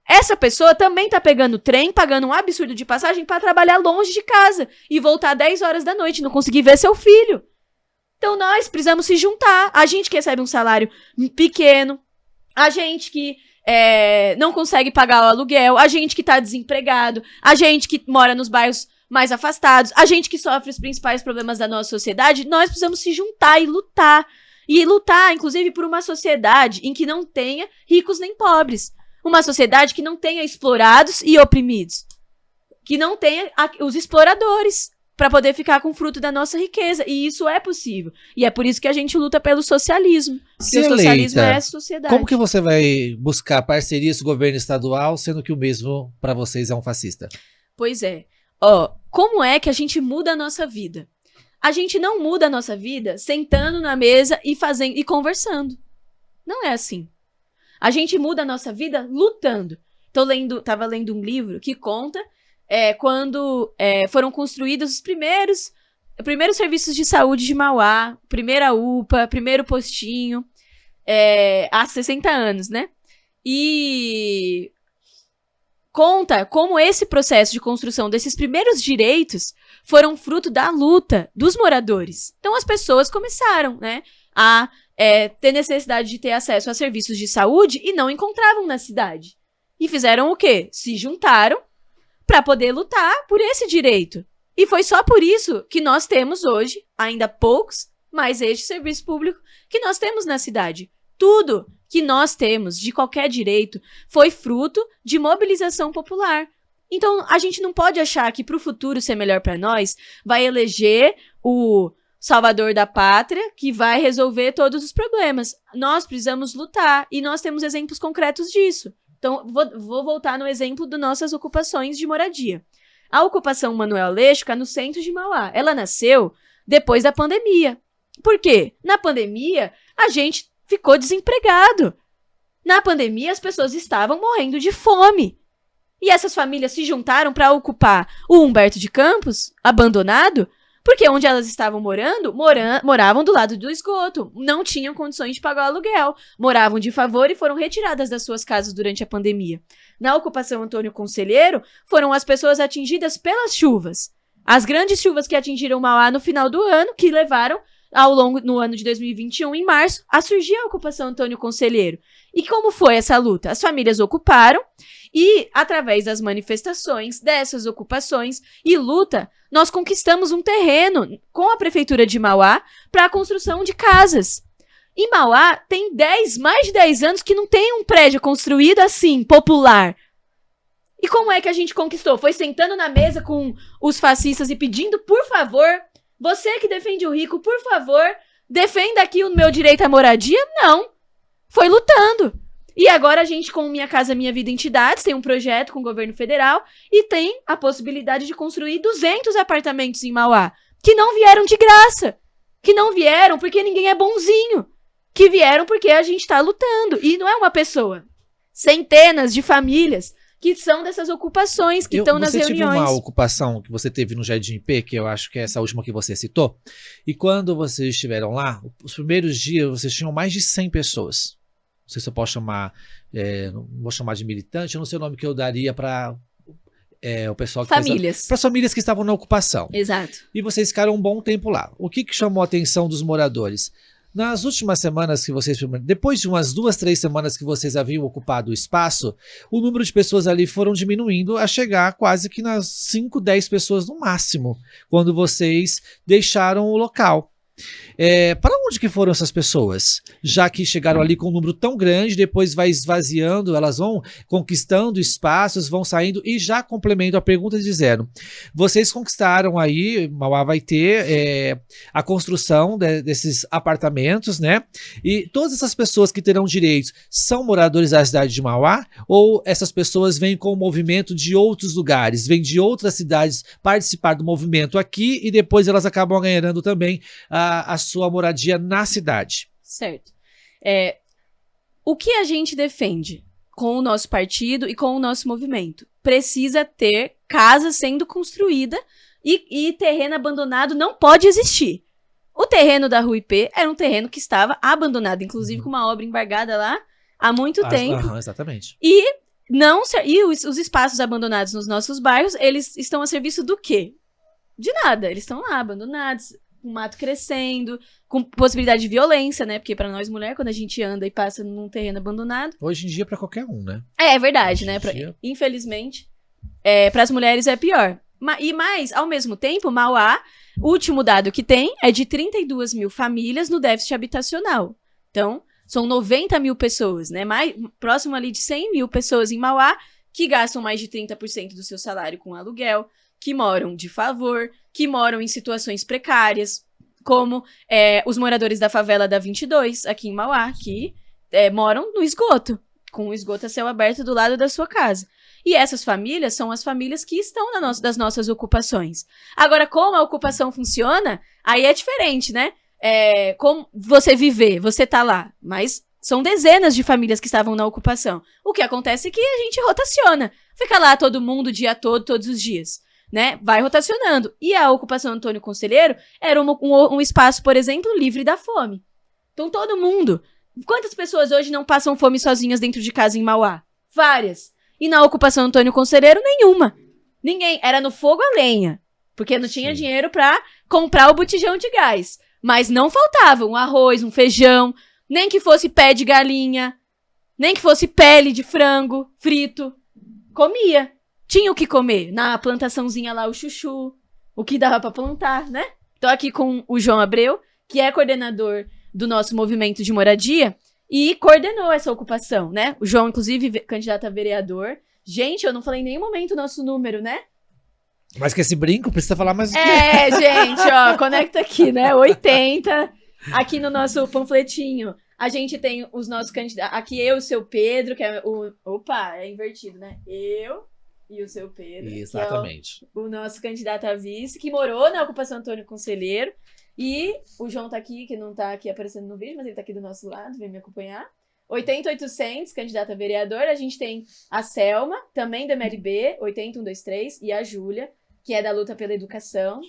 Essa pessoa também tá pegando trem, pagando um absurdo de passagem pra trabalhar longe de casa e voltar 10 horas da noite, não conseguir ver seu filho. Então nós precisamos se juntar. A gente que recebe um salário pequeno, a gente que não consegue pagar o aluguel, a gente que tá desempregado, a gente que mora nos bairros mais afastados, a gente que sofre os principais problemas da nossa sociedade, nós precisamos se juntar e lutar. E lutar, inclusive, por uma sociedade em que não tenha ricos nem pobres. Uma sociedade que não tenha explorados e oprimidos. Que não tenha os exploradores para poder ficar com o fruto da nossa riqueza. E isso é possível. E é por isso que a gente luta pelo socialismo. Porque o socialismo é a sociedade. Como que você vai buscar parcerias com o governo estadual, sendo que o mesmo para vocês é um fascista? Pois é. Ó, como é que a gente muda a nossa vida? A gente não muda a nossa vida sentando na mesa e fazendo e conversando. Não é assim. A gente muda a nossa vida lutando. Tava lendo um livro que conta quando foram construídos os primeiros serviços de saúde de Mauá, primeira UPA, primeiro postinho, há 60 anos, né? E conta como esse processo de construção desses primeiros direitos foram fruto da luta dos moradores. Então as pessoas começaram, né, a ter necessidade de ter acesso a serviços de saúde e não encontravam na cidade. E fizeram o quê? Se juntaram para poder lutar por esse direito. E foi só por isso que nós temos hoje, ainda poucos, mas este serviço público que nós temos na cidade. Tudo que nós temos de qualquer direito foi fruto de mobilização popular. Então, a gente não pode achar que para o futuro ser melhor para nós, vai eleger o salvador da pátria que vai resolver todos os problemas. Nós precisamos lutar e nós temos exemplos concretos disso. Então, vou voltar no exemplo das nossas ocupações de moradia. A ocupação Manuel Aleixo fica no centro de Mauá. Ela nasceu depois da pandemia. Por quê? Na pandemia, a gente ficou desempregado. Na pandemia, as pessoas estavam morrendo de fome. E essas famílias se juntaram para ocupar o Humberto de Campos, abandonado, porque onde elas estavam moravam do lado do esgoto, não tinham condições de pagar o aluguel, moravam de favor e foram retiradas das suas casas durante a pandemia. Na ocupação Antônio Conselheiro, foram as pessoas atingidas pelas chuvas. As grandes chuvas que atingiram Mauá no final do ano, que levaram no ano de 2021, em março, a surgir a ocupação Antônio Conselheiro. E como foi essa luta? As famílias ocuparam e, através das manifestações, dessas ocupações e luta, nós conquistamos um terreno com a Prefeitura de Mauá para a construção de casas. Em Mauá, tem mais de 10 anos que não tem um prédio construído assim, popular. E como é que a gente conquistou? Foi sentando na mesa com os fascistas e pedindo, por favor, você que defende o rico, por favor, defenda aqui o meu direito à moradia? Não. Foi lutando. E agora a gente, com Minha Casa Minha Vida Entidades, tem um projeto com o governo federal e tem a possibilidade de construir 200 apartamentos em Mauá, que não vieram de graça, que não vieram porque ninguém é bonzinho, que vieram porque a gente está lutando. E não é uma pessoa. Centenas de famílias que são dessas ocupações, que estão nas reuniões. Você teve uma ocupação que você teve no Jardim IP, que eu acho que é essa última que você citou, e quando vocês estiveram lá, os primeiros dias vocês tinham mais de 100 pessoas. Não sei se eu posso chamar, não vou chamar de militante, eu não sei o nome que eu daria para o pessoal que famílias. Para as famílias que estavam na ocupação. Exato. E vocês ficaram um bom tempo lá. O que chamou a atenção dos moradores? Nas últimas semanas que vocês... Depois de umas 2, 3 semanas que vocês haviam ocupado o espaço, o número de pessoas ali foram diminuindo a chegar quase que nas 5, 10 pessoas no máximo, quando vocês deixaram o local. Para onde que foram essas pessoas? Já que chegaram ali com um número tão grande, depois vai esvaziando, elas vão conquistando espaços, vão saindo, e já complemento a pergunta dizendo, vocês conquistaram aí, Mauá vai ter a construção desses apartamentos, né? E todas essas pessoas que terão direitos são moradores da cidade de Mauá? Ou essas pessoas vêm com o movimento de outros lugares, vêm de outras cidades participar do movimento aqui e depois elas acabam ganhando também a sua moradia na cidade? Certo. O que a gente defende com o nosso partido e com o nosso movimento? Precisa ter casa sendo construída e terreno abandonado não pode existir. O terreno da Rua IP era um terreno que estava abandonado, inclusive com uma obra embargada lá há muito tempo. Exatamente. E os espaços abandonados nos nossos bairros, eles estão a serviço do quê? De nada. Eles estão lá abandonados, com o mato crescendo, com possibilidade de violência, né? Porque pra nós mulheres, quando a gente anda e passa num terreno abandonado... Hoje em dia é pra qualquer um, né? É verdade, né? Infelizmente, pras mulheres é pior. Mas, ao mesmo tempo, Mauá, o último dado que tem é de 32 mil famílias no déficit habitacional. Então, são 90 mil pessoas, né? Próximo ali de 100 mil pessoas em Mauá, que gastam mais de 30% do seu salário com aluguel, que moram de favor, que moram em situações precárias, como os moradores da favela da 22, aqui em Mauá, que moram no esgoto, com o esgoto a céu aberto do lado da sua casa. E essas famílias são as famílias que estão das nossas ocupações. Agora, como a ocupação funciona, aí é diferente, né? Como você viver, você tá lá, mas são dezenas de famílias que estavam na ocupação. O que acontece é que a gente rotaciona. Fica lá todo mundo o dia todo, todos os dias, né? Vai rotacionando. E a ocupação Antônio Conselheiro era um espaço, por exemplo, livre da fome. Então todo mundo... Quantas pessoas hoje não passam fome sozinhas dentro de casa em Mauá? Várias. E na ocupação Antônio Conselheiro, nenhuma. Ninguém. Era no fogo a lenha. Porque não tinha dinheiro pra comprar o botijão de gás. Mas não faltava um arroz, um feijão, nem que fosse pé de galinha, nem que fosse pele de frango frito. Comia. Tinha o que comer. Na plantaçãozinha lá, o chuchu. O que dava pra plantar, né? Tô aqui com o João Abreu, que é coordenador do nosso movimento de moradia, e coordenou essa ocupação, né? O João, inclusive, candidato a vereador. Gente, eu não falei em nenhum momento o nosso número, né? Mas que esse brinco precisa falar mais... Gente, ó, conecta aqui, né? 80, aqui no nosso panfletinho. A gente tem os nossos candidatos. Aqui eu e o seu Pedro, que é o... Opa, é invertido, né? Eu e o seu Pedro. Exatamente. Que é o nosso candidato a vice, que morou na ocupação Antônio Conselheiro. E o João tá aqui, que não tá aqui aparecendo no vídeo, mas ele tá aqui do nosso lado, vem me acompanhar. 80800, candidato a vereador. A gente tem a Selma, também do MLB, 80123, e a Júlia, que é da luta pela educação,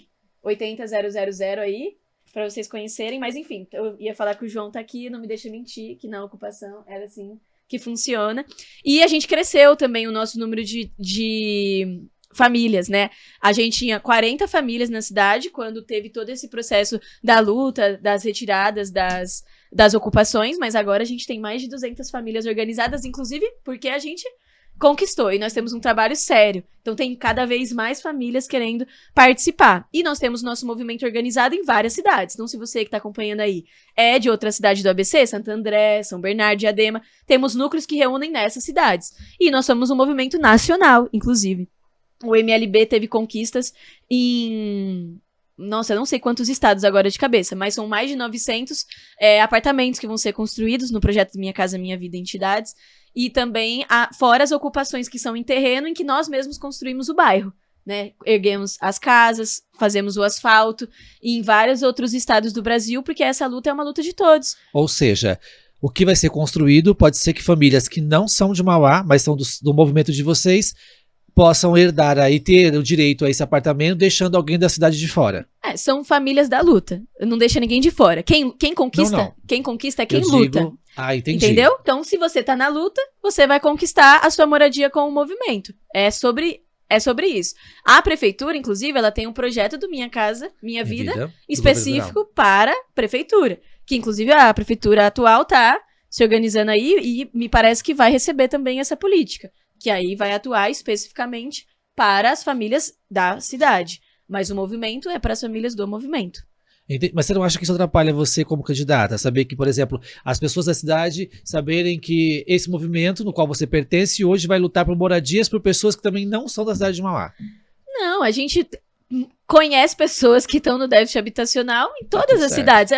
80000 aí, pra vocês conhecerem. Mas enfim, eu ia falar que o João tá aqui, não me deixa mentir, que na ocupação era assim que funciona. E a gente cresceu também o nosso número de famílias, né? A gente tinha 40 famílias na cidade quando teve todo esse processo da luta, das retiradas das ocupações, mas agora a gente tem mais de 200 famílias organizadas, inclusive porque a gente conquistou e nós temos um trabalho sério. Então tem cada vez mais famílias querendo participar. E nós temos nosso movimento organizado em várias cidades. Então se você que está acompanhando aí é de outra cidade do ABC, Santo André, São Bernardo, Diadema, temos núcleos que reúnem nessas cidades. E nós somos um movimento nacional, inclusive. O MLB teve conquistas em... Nossa, eu não sei quantos estados agora de cabeça, mas são mais de 900 apartamentos que vão ser construídos no projeto Minha Casa Minha Vida Entidades. E também, fora as ocupações que são em terreno, em que nós mesmos construímos o bairro, né? Erguemos as casas, fazemos o asfalto, e em vários outros estados do Brasil, porque essa luta é uma luta de todos. Ou seja, o que vai ser construído pode ser que famílias que não são de Mauá, mas são do movimento de vocês, possam herdar aí, ter o direito a esse apartamento, deixando alguém da cidade de fora. São famílias da luta. Não deixa ninguém de fora. Quem conquista, não. Quem conquista é quem luta. Entendi. Entendeu? Então, se você tá na luta, você vai conquistar a sua moradia com o movimento. É sobre isso. A prefeitura, inclusive, ela tem um projeto do Minha Casa, Minha Vida específico para a prefeitura. Que, inclusive, a prefeitura atual tá se organizando aí e me parece que vai receber também essa política. Que aí vai atuar especificamente para as famílias da cidade. Mas o movimento é para as famílias do movimento. Mas você não acha que isso atrapalha você como candidata? Saber que, por exemplo, as pessoas da cidade saberem que esse movimento no qual você pertence hoje vai lutar por moradias para pessoas que também não são da cidade de Mauá? Não, a gente conhece pessoas que estão no déficit habitacional em todas as cidades.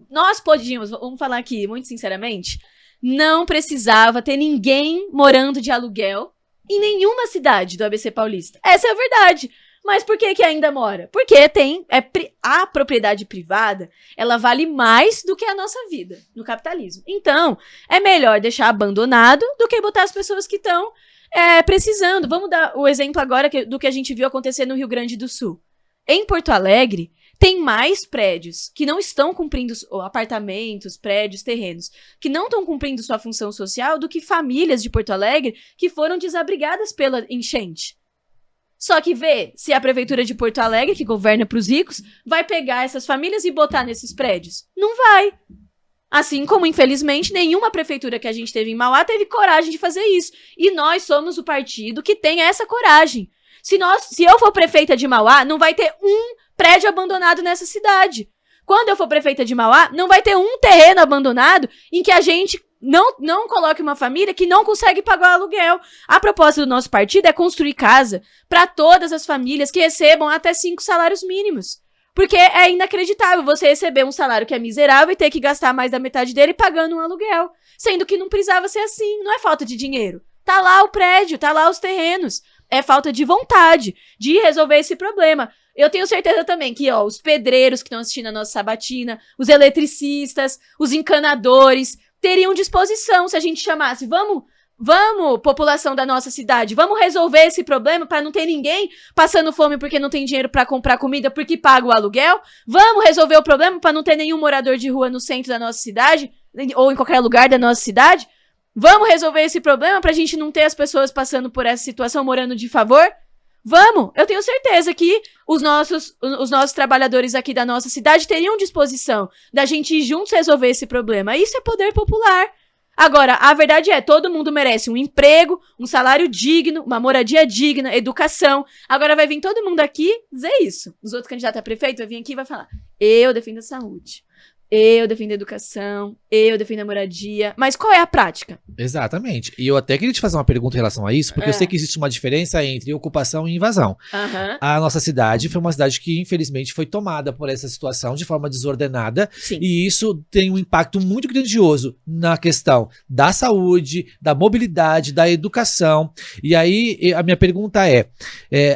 Nós podíamos, vamos falar aqui muito sinceramente, não precisava ter ninguém morando de aluguel em nenhuma cidade do ABC Paulista. Essa é a verdade. Mas por que ainda mora? Porque a propriedade privada, ela vale mais do que a nossa vida no capitalismo. Então, é melhor deixar abandonado do que botar as pessoas que estão precisando. Vamos dar o exemplo agora do que a gente viu acontecer no Rio Grande do Sul. Em Porto Alegre, tem mais prédios que não estão cumprindo, apartamentos, prédios, terrenos, que não estão cumprindo sua função social do que famílias de Porto Alegre que foram desabrigadas pela enchente. Só que se a prefeitura de Porto Alegre, que governa para os ricos, vai pegar essas famílias e botar nesses prédios. Não vai. Assim como, infelizmente, nenhuma prefeitura que a gente teve em Mauá teve coragem de fazer isso. E nós somos o partido que tem essa coragem. Se eu for prefeita de Mauá, não vai ter um prédio abandonado nessa cidade. Quando eu for prefeita de Mauá, não vai ter um terreno abandonado em que a gente não coloque uma família que não consegue pagar o aluguel. A proposta do nosso partido é construir casa para todas as famílias que recebam até 5 salários mínimos. Porque é inacreditável você receber um salário que é miserável e ter que gastar mais da metade dele pagando um aluguel. Sendo que não precisava ser assim, não é falta de dinheiro. Tá lá o prédio, tá lá os terrenos. É falta de vontade de resolver esse problema. Eu tenho certeza também que, ó, os pedreiros que estão assistindo a nossa sabatina, os eletricistas, os encanadores, teriam disposição se a gente chamasse. Vamos, população da nossa cidade, vamos resolver esse problema para não ter ninguém passando fome porque não tem dinheiro para comprar comida porque paga o aluguel? Vamos resolver o problema para não ter nenhum morador de rua no centro da nossa cidade ou em qualquer lugar da nossa cidade? Vamos resolver esse problema pra gente não ter as pessoas passando por essa situação morando de favor? Vamos! Eu tenho certeza que os nossos trabalhadores aqui da nossa cidade teriam disposição da gente ir juntos resolver esse problema. Isso é poder popular. Agora, a verdade é, todo mundo merece um emprego, um salário digno, uma moradia digna, educação. Agora vai vir todo mundo aqui dizer isso. Os outros candidatos a prefeito vai vir aqui e vai falar: eu defendo a saúde. Eu defendo a educação, eu defendo a moradia. Mas qual é a prática? Exatamente. E eu até queria te fazer uma pergunta em relação a isso, porque eu sei que existe uma diferença entre ocupação e invasão. A nossa cidade foi uma cidade que, infelizmente, foi tomada por essa situação de forma desordenada. Sim. E isso tem um impacto muito grandioso na questão da saúde, da mobilidade, da educação. E aí, a minha pergunta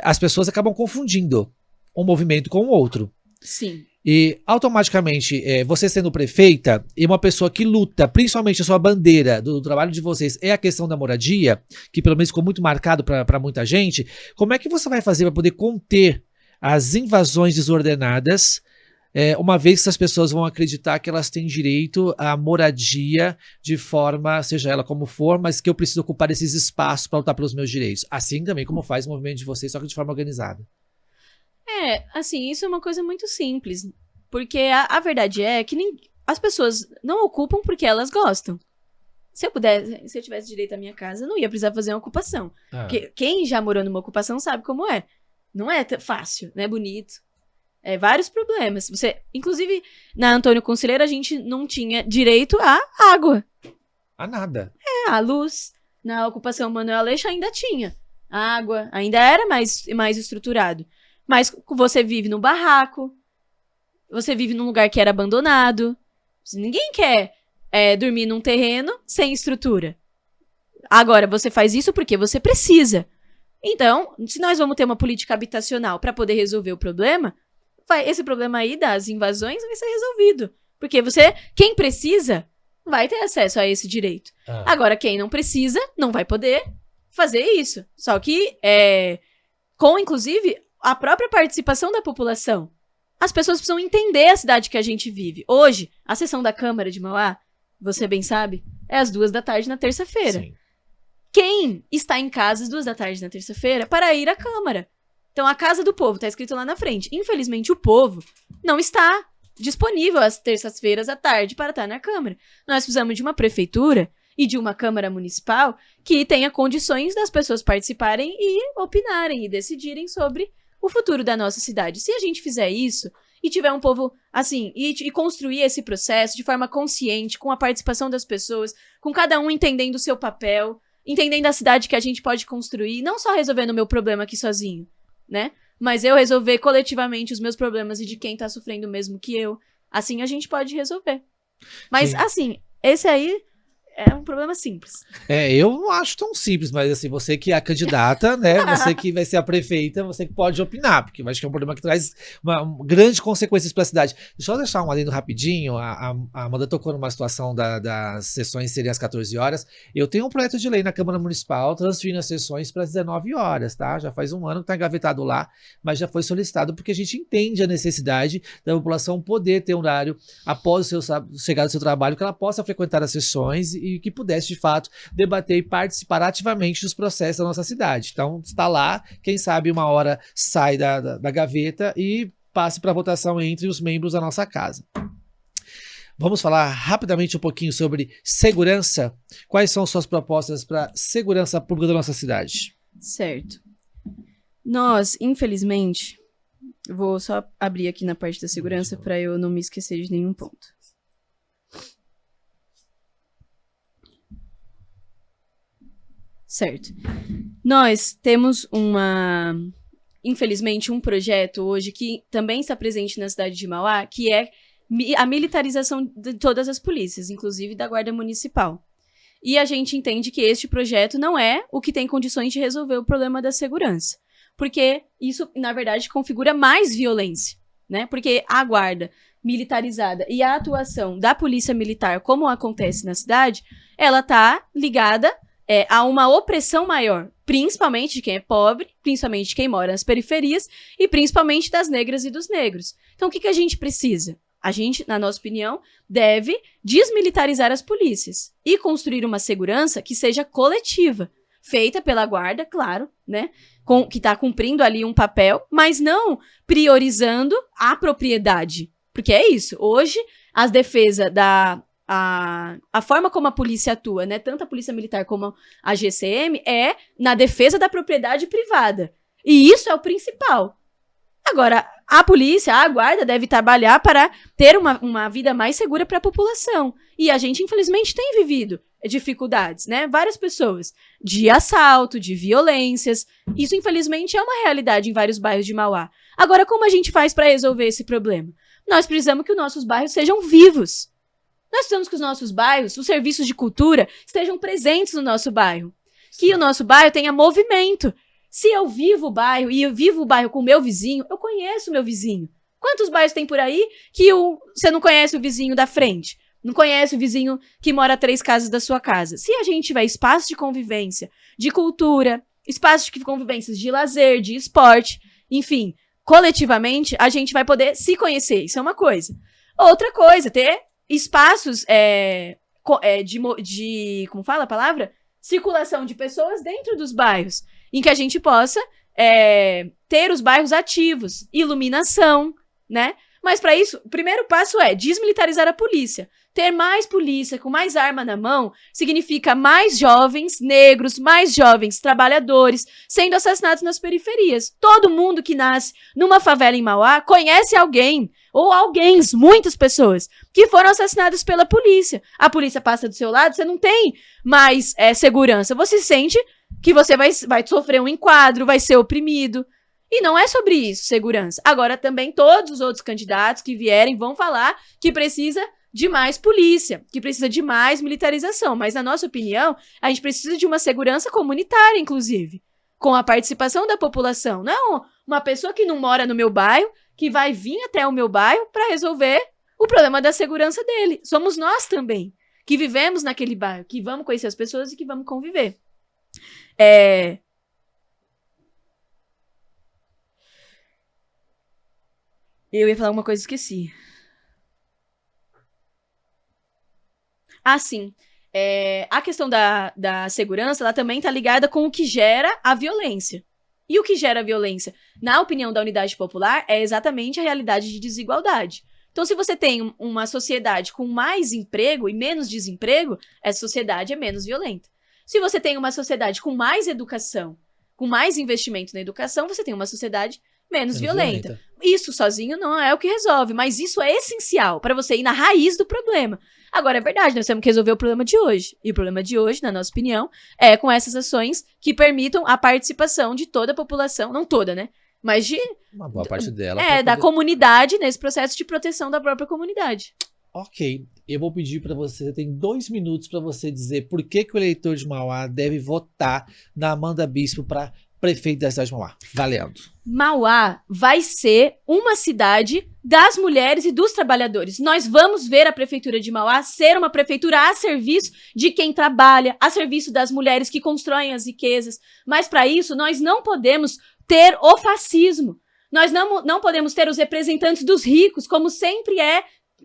as pessoas acabam confundindo um movimento com o outro. Sim. E automaticamente, você sendo prefeita e uma pessoa que luta, principalmente a sua bandeira do trabalho de vocês é a questão da moradia, que pelo menos ficou muito marcado para muita gente, como é que você vai fazer para poder conter as invasões desordenadas, uma vez que as pessoas vão acreditar que elas têm direito à moradia de forma, seja ela como for, mas que eu preciso ocupar esses espaços para lutar pelos meus direitos, assim também como faz o movimento de vocês, só que de forma organizada? Assim, isso é uma coisa muito simples. Porque a verdade é que as pessoas não ocupam porque elas gostam. Se eu tivesse direito à minha casa, eu não ia precisar fazer uma ocupação. Porque quem já morou numa ocupação sabe como é. Não é fácil, não é bonito. Vários problemas. Inclusive, na Antônio Conselheiro, a gente não tinha direito à água. A nada. À luz. Na ocupação Manuel Aleixo ainda tinha. A água ainda era mais estruturado. Mas você vive no barraco, você vive num lugar que era abandonado. Ninguém quer dormir num terreno sem estrutura. Agora, você faz isso porque você precisa. Então, se nós vamos ter uma política habitacional para poder resolver o problema, esse problema aí das invasões vai ser resolvido. Porque quem precisa, vai ter acesso a esse direito. Agora, quem não precisa, não vai poder fazer isso. Só que, inclusive, a própria participação da população. As pessoas precisam entender a cidade que a gente vive. Hoje, a sessão da Câmara de Mauá, você bem sabe, é às 14h na terça-feira. Quem está em casa às 14h na terça-feira para ir à Câmara? Então, a Casa do Povo está escrito lá na frente. Infelizmente, o povo não está disponível às terças-feiras à tarde para estar na Câmara. Nós precisamos de uma prefeitura e de uma Câmara Municipal que tenha condições das pessoas participarem e opinarem e decidirem sobre o futuro da nossa cidade. Se a gente fizer isso e tiver um povo assim, e construir esse processo de forma consciente, com a participação das pessoas, com cada um entendendo o seu papel, entendendo a cidade que a gente pode construir, não só resolvendo o meu problema aqui sozinho, né? Mas eu resolver coletivamente os meus problemas e de quem tá sofrendo mesmo que eu. Assim a gente pode resolver. Mas, assim, esse aí é um problema simples. Eu não acho tão simples, mas assim, você que é a candidata, né? Você que vai ser a prefeita, você que pode opinar, porque eu acho que é um problema que traz grandes consequências para a cidade. Deixa eu deixar um adendo rapidinho. A Amanda tocou numa situação das sessões serem às 14 horas. Eu tenho um projeto de lei na Câmara Municipal transferindo as sessões para as 19 horas, tá? Já faz um ano que está engavetado lá, mas já foi solicitado porque a gente entende a necessidade da população poder ter um horário após chegar do seu trabalho, que ela possa frequentar as sessões e que pudesse, de fato, debater e participar ativamente dos processos da nossa cidade. Então, está lá, quem sabe uma hora sai da gaveta e passe para votação entre os membros da nossa casa. Vamos falar rapidamente um pouquinho sobre segurança. Quais são suas propostas para segurança pública da nossa cidade? Certo. Nós, infelizmente, vou só abrir aqui na parte da segurança para eu não me esquecer de nenhum ponto. Certo. Nós temos infelizmente, um projeto hoje que também está presente na cidade de Mauá, que é a militarização de todas as polícias, inclusive da Guarda Municipal. e a gente entende que este projeto não é o que tem condições de resolver o problema da segurança. Porque isso, na verdade, configura mais violência, né? Porque a guarda militarizada e a atuação da polícia militar, como acontece na cidade, ela tá ligada a uma opressão maior, principalmente de quem é pobre, principalmente de quem mora nas periferias e principalmente das negras e dos negros. Então, o que a gente precisa? A gente, na nossa opinião, deve desmilitarizar as polícias e construir uma segurança que seja coletiva, feita pela guarda, claro, né, que está cumprindo ali um papel, mas não priorizando a propriedade. Porque é isso, hoje, as defesas a forma como a polícia atua, né, tanto a polícia militar como a GCM, é na defesa da propriedade privada. E isso é o principal. Agora, a polícia, a guarda deve trabalhar para ter uma vida mais segura para a população. E a gente, infelizmente, tem vivido dificuldades, né? Várias pessoas. De assalto, de violências. Isso, infelizmente, é uma realidade em vários bairros de Mauá. Agora, como a gente faz para resolver esse problema? Nós precisamos que os nossos bairros sejam vivos. Nós precisamos que os nossos bairros, os serviços de cultura, estejam presentes no nosso bairro. Que o nosso bairro tenha movimento. Se eu vivo o bairro e eu vivo o bairro com o meu vizinho, eu conheço o meu vizinho. Quantos bairros tem por aí que você não conhece o vizinho da frente? Não conhece o vizinho que mora a 3 casas da sua casa? Se a gente tiver espaço de convivência, de cultura, espaço de convivências de lazer, de esporte, enfim, coletivamente, a gente vai poder se conhecer. Isso é uma coisa. Outra coisa, ter espaços como fala a palavra? Circulação de pessoas dentro dos bairros, em que a gente possa ter os bairros ativos, iluminação, né? Mas para isso, o primeiro passo é desmilitarizar a polícia. Ter mais polícia com mais arma na mão significa mais jovens negros, mais jovens trabalhadores sendo assassinados nas periferias. Todo mundo que nasce numa favela em Mauá conhece alguém, ou alguém, muitas pessoas, que foram assassinadas pela polícia. A polícia passa do seu lado, você não tem mais segurança. Você sente que você vai sofrer um enquadro, vai ser oprimido. E não é sobre isso, segurança. Agora, também, todos os outros candidatos que vierem vão falar que precisa de mais polícia, que precisa de mais militarização. Mas, na nossa opinião, a gente precisa de uma segurança comunitária, inclusive, com a participação da população. Não uma pessoa que não mora no meu bairro, que vai vir até o meu bairro para resolver o problema da segurança dele. Somos nós também, que vivemos naquele bairro, que vamos conhecer as pessoas e que vamos conviver. Eu ia falar alguma coisa e esqueci. Ah, sim. A questão da segurança, ela também está ligada com o que gera a violência. E o que gera a violência, na opinião da Unidade Popular, é exatamente a realidade de desigualdade. Então, se você tem uma sociedade com mais emprego e menos desemprego, essa sociedade é menos violenta. Se você tem uma sociedade com mais educação, com mais investimento na educação, você tem uma sociedade menos violenta. Isso sozinho não é o que resolve, mas isso é essencial para você ir na raiz do problema. Agora, é verdade, nós temos que resolver o problema de hoje. E o problema de hoje, na nossa opinião, é com essas ações que permitam a participação de toda a população, não toda, né? Mas de uma boa parte dela. Da comunidade nesse processo de proteção da própria comunidade. Ok, eu vou pedir para você tem 2 minutos para você dizer por que o eleitor de Mauá deve votar na Amanda Bispo para prefeito da cidade de Mauá. Valendo. Mauá vai ser uma cidade das mulheres e dos trabalhadores. Nós vamos ver a prefeitura de Mauá ser uma prefeitura a serviço de quem trabalha, a serviço das mulheres que constroem as riquezas. Mas para isso, nós não podemos ter o fascismo. Nós não podemos ter os representantes dos ricos, como sempre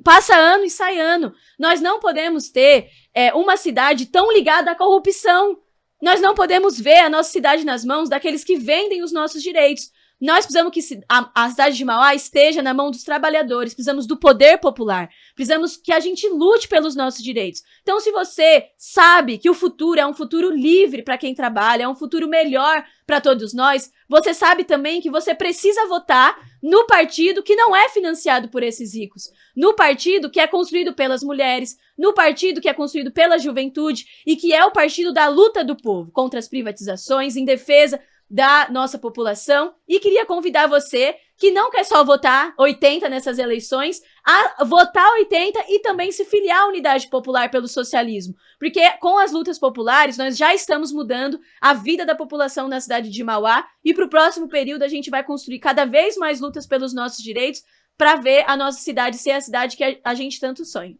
passa ano e sai ano. Nós não podemos ter uma cidade tão ligada à corrupção. Nós não podemos ver a nossa cidade nas mãos daqueles que vendem os nossos direitos. Nós precisamos que a cidade de Mauá esteja na mão dos trabalhadores, precisamos do poder popular, precisamos que a gente lute pelos nossos direitos. Então, se você sabe que o futuro é um futuro livre para quem trabalha, é um futuro melhor para todos nós, você sabe também que você precisa votar no partido que não é financiado por esses ricos, no partido que é construído pelas mulheres, no partido que é construído pela juventude e que é o partido da luta do povo contra as privatizações, em defesa da nossa população. E queria convidar você que não quer só votar 80 nessas eleições, a votar 80 e também se filiar à Unidade Popular pelo Socialismo. Porque com as lutas populares, nós já estamos mudando a vida da população na cidade de Mauá e para o próximo período a gente vai construir cada vez mais lutas pelos nossos direitos para ver a nossa cidade ser a cidade que a gente tanto sonha.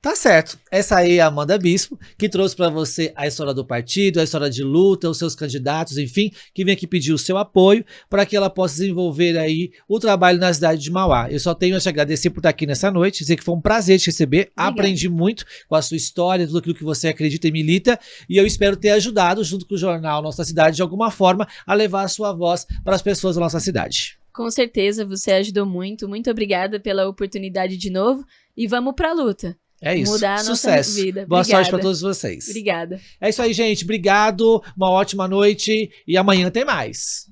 Tá certo. Essa aí é a Amanda Bispo, que trouxe para você a história do partido, a história de luta, os seus candidatos, enfim, que vem aqui pedir o seu apoio para que ela possa desenvolver aí o trabalho na cidade de Mauá. Eu só tenho a te agradecer por estar aqui nessa noite, dizer que foi um prazer te receber, aprendi muito com a sua história, tudo aquilo que você acredita e milita, e eu espero ter ajudado, junto com o jornal Nossa Cidade, de alguma forma, a levar a sua voz para as pessoas da nossa cidade. Com certeza, você ajudou muito. Muito obrigada pela oportunidade de novo e vamos pra luta. É isso. Mudar a Sucesso. nossa vida. Boa Obrigada. sorte para todos vocês. Obrigada. É isso aí, gente. Obrigado. Uma ótima noite e amanhã tem mais.